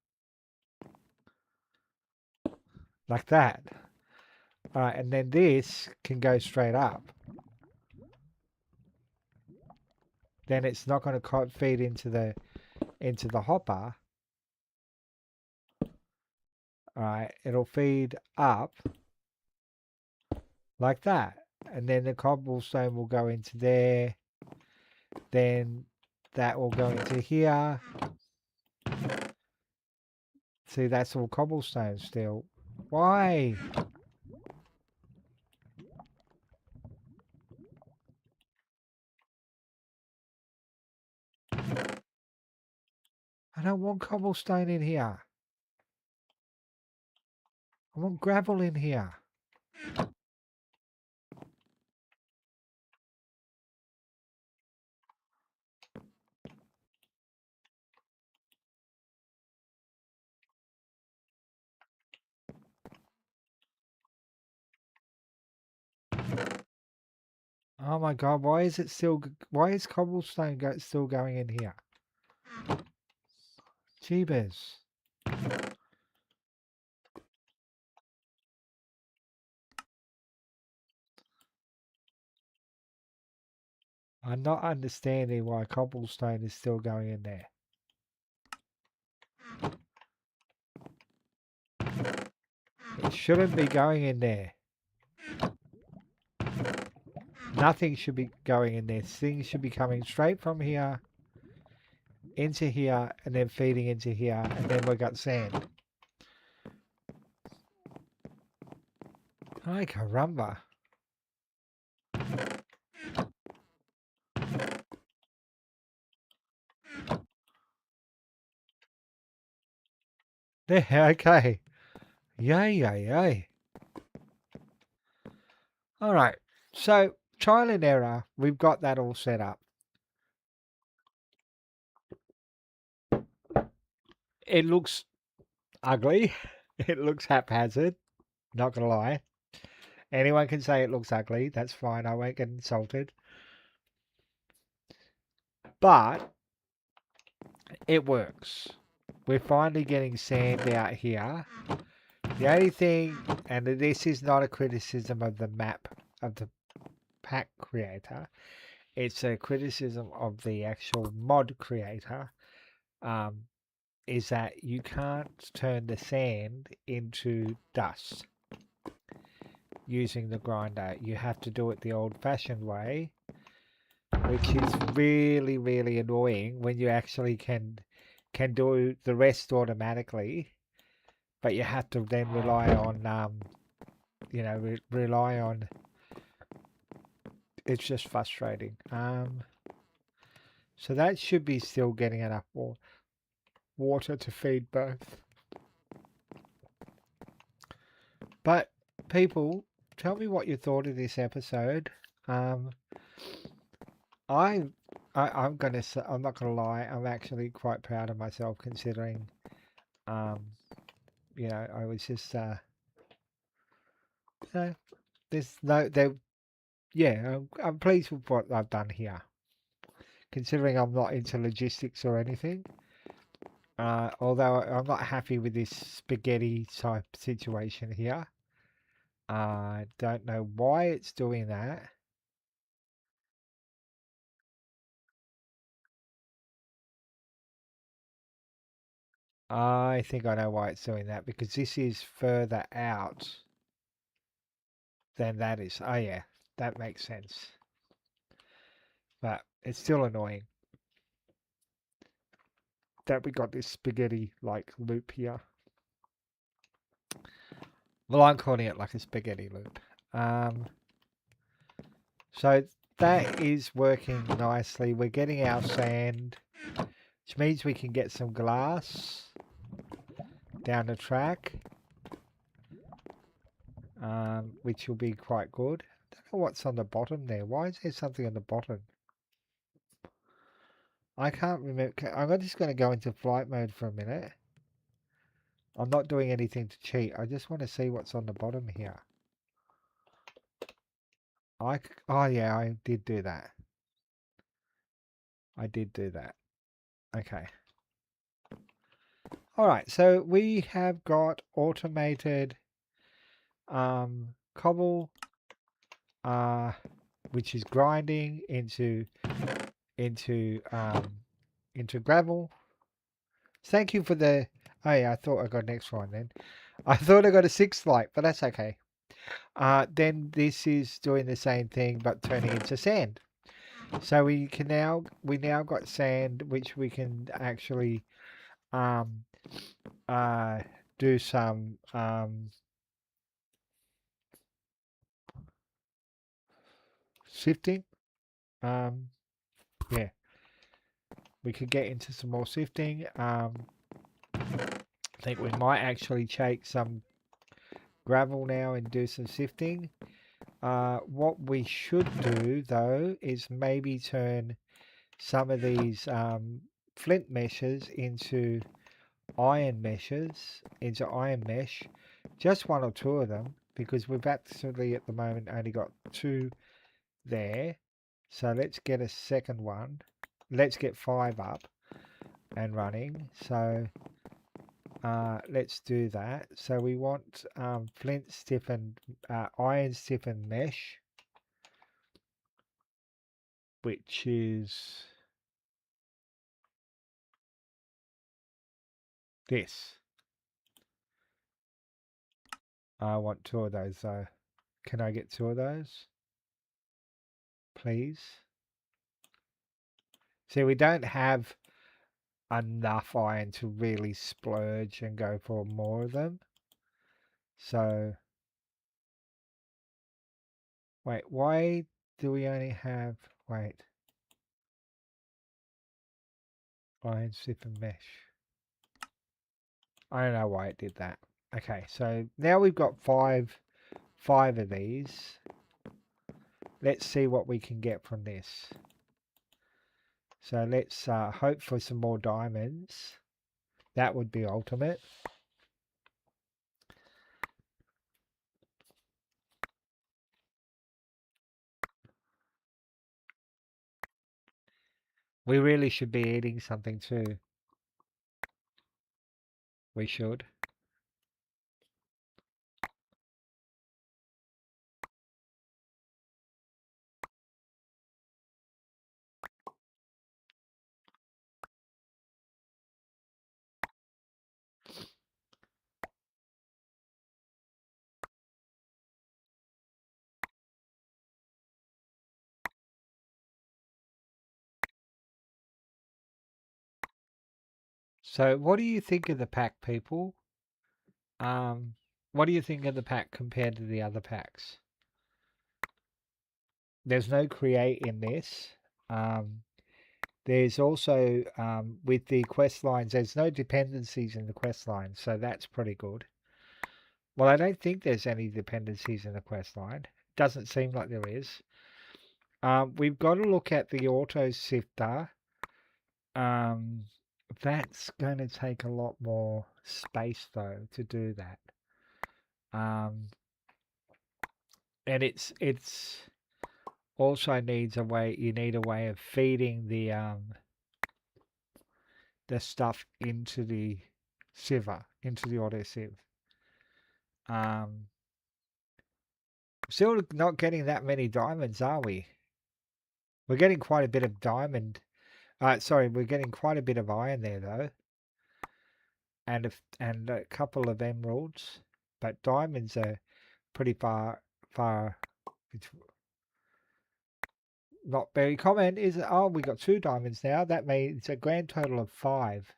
[SPEAKER 1] Like that. Alright, and then this can go straight up. Then it's not going to feed into the hopper. Alright, it'll feed up like that. And then the cobblestone will go into there. Then that will go into here. See, that's all cobblestone still. Why? I don't want cobblestone in here. I want gravel in here. Oh my god, why is cobblestone still going in here? Jeebus. I'm not understanding why cobblestone is still going in there. It shouldn't be going in there. Nothing should be going in there. Things should be coming straight from here into here and then feeding into here, and then we've got sand. Ay, caramba. Yeah, okay. Yay, yay, yay. All right. So, trial and error, we've got that all set up. It looks ugly. It looks haphazard. Not gonna lie. Anyone can say it looks ugly. That's fine. I won't get insulted. But it works. We're finally getting sand out here. The only thing, and this is not a criticism of the map of the pack creator, it's a criticism of the actual mod creator, um, is that you can't turn the sand into dust using the grinder. You have to do it the old-fashioned way, which is really, really annoying when you actually can do the rest automatically, but you have to then rely on rely on. It's just frustrating. So that should be still getting enough water to feed both. But people, tell me what you thought of this episode. Um, I, I'm gonna say, I'm not gonna lie, I'm actually quite proud of myself considering, um, I was just, uh, there's no, there, yeah, I'm pleased with what I've done here, considering I'm not into logistics or anything. Although I'm not happy with this spaghetti type situation here. I don't know why it's doing that. I think I know why it's doing that because this is further out than that is. Oh yeah, that makes sense. But it's still annoying that we got this spaghetti like loop here. Well, I'm calling it like a spaghetti loop. Um, so that is working nicely. We're getting our sand, which means we can get some glass down the track, which will be quite good. I don't know what's on the bottom there. Why is there something on the bottom? I can't remember. I'm just going to go into flight mode for a minute. I'm not doing anything to cheat. I just want to see what's on the bottom here. Oh yeah, I did do that. I did do that. Okay. All right. So we have got automated cobble, uh, which is grinding into um, into gravel. Thank you for the. Oh yeah, I thought I got next one then. I thought I got a sixth light, but that's okay. Then this is doing the same thing but turning into sand. So we now got sand which we can actually um, uh, do some sifting. Um, yeah, we could get into some more sifting. I think we might actually take some gravel now and do some sifting. What we should do though is maybe turn some of these flint meshes into iron mesh, just one or two of them, because we've actually at the moment only got two there. So let's get a second one. Let's get 5 up and running. So let's do that. So we want flint stiffened, iron stiffened mesh, which is this. I want 2 of those though. Can I get 2 of those, please? See, we don't have enough iron to really splurge and go for more of them. So Wait, why do we only have, wait, iron zip and mesh? I don't know why it did that. Okay, so now we've got five of these. Let's see what we can get from this. So let's hope for some more diamonds. That would be ultimate. We really should be eating something too. We should. So what do you think of the pack, people? What do you think of the pack compared to the other packs? There's no create in this. There's also, with the quest lines, there's no dependencies in the quest lines, so that's pretty good. Well, I don't think there's any dependencies in the quest line. Doesn't seem like there is. We've got to look at the auto sifter. That's going to take a lot more space, though, to do that. And it's also needs a way. You need a way of feeding the stuff into the sieve, into the auto sieve. Still not getting that many diamonds, are we? We're getting quite a bit of diamond. Sorry, we're getting quite a bit of iron there though, and a couple of emeralds. But diamonds are pretty far. It's not very common, is it? Oh, we got 2 diamonds now. That means a grand total of 5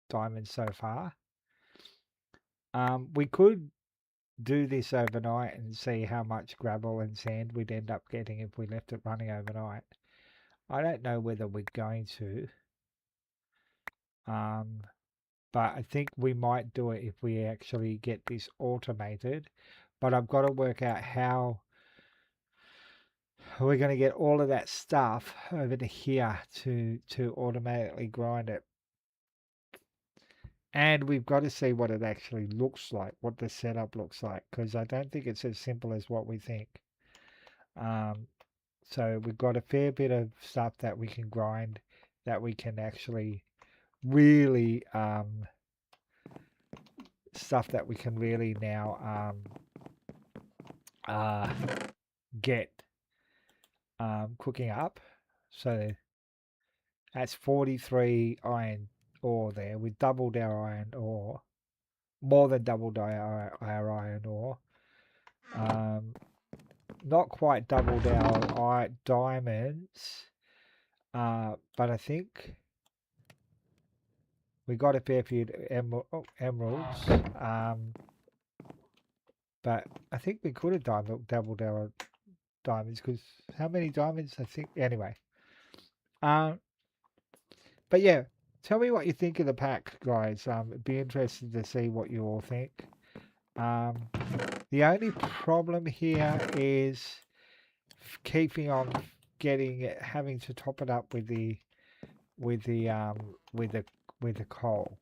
[SPEAKER 1] diamonds so far. We could do this overnight and see how much gravel and sand we'd end up getting if we left it running overnight. I don't know whether we're going to. But I think we might do it if we actually get this automated. But I've got to work out how we're going to get all of that stuff over to here to automatically grind it. And we've got to see what it actually looks like, what the setup looks like, because I don't think it's as simple as what we think. So we've got a fair bit of stuff that we can grind, that we can actually really stuff that we can really now get cooking up. So that's 43 iron ore there. We doubled our iron ore, more than doubled our iron ore. Not quite doubled our diamonds, but I think we got a fair few emeralds. But I think we could have doubled our diamonds, because how many diamonds? I think anyway. But yeah, tell me what you think of the pack, guys. It'd be interested to see what you all think. The only problem here is keeping on having to top it up with the coal.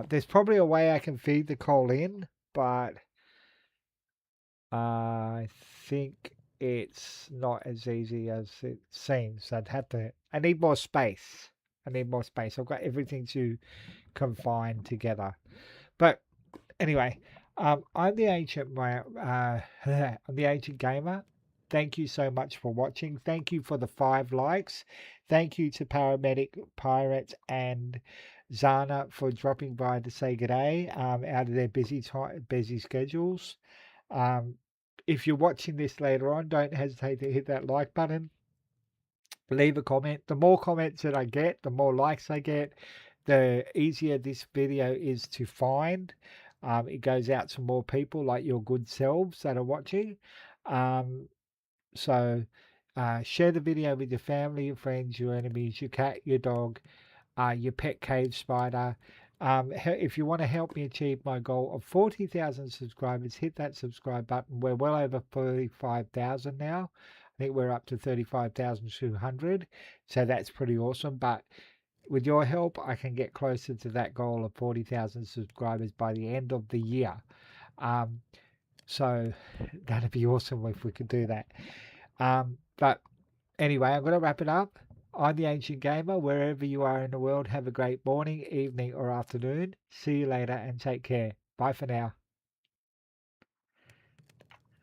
[SPEAKER 1] There's probably a way I can feed the coal in, but I think it's not as easy as it seems. I need more space. I've got everything to confine together. But anyway, I'm the I'm the ancient gamer. Thank you so much for watching. Thank you for the 5 likes. Thank you to Paramedic Pirates and Zana for dropping by to say good day out of their busy schedules. If you're watching this later on, don't hesitate to hit that like button. Leave a comment. The more comments that I get, the more likes I get, the easier this video is to find. It goes out to more people like your good selves that are watching. Um, so share the video with your family, your friends, your enemies, your cat, your dog, your pet cave spider. If you want to help me achieve my goal of 40,000 subscribers, hit that subscribe button. We're well over 35,000 now. I think we're up to 35,200. So that's pretty awesome. But with your help, I can get closer to that goal of 40,000 subscribers by the end of the year. Um, so that'd be awesome if we could do that. But anyway, I'm going to wrap it up. I'm the Ancient Gamer. Wherever you are in the world, have a great morning, evening, or afternoon. See you later and take care. Bye for now.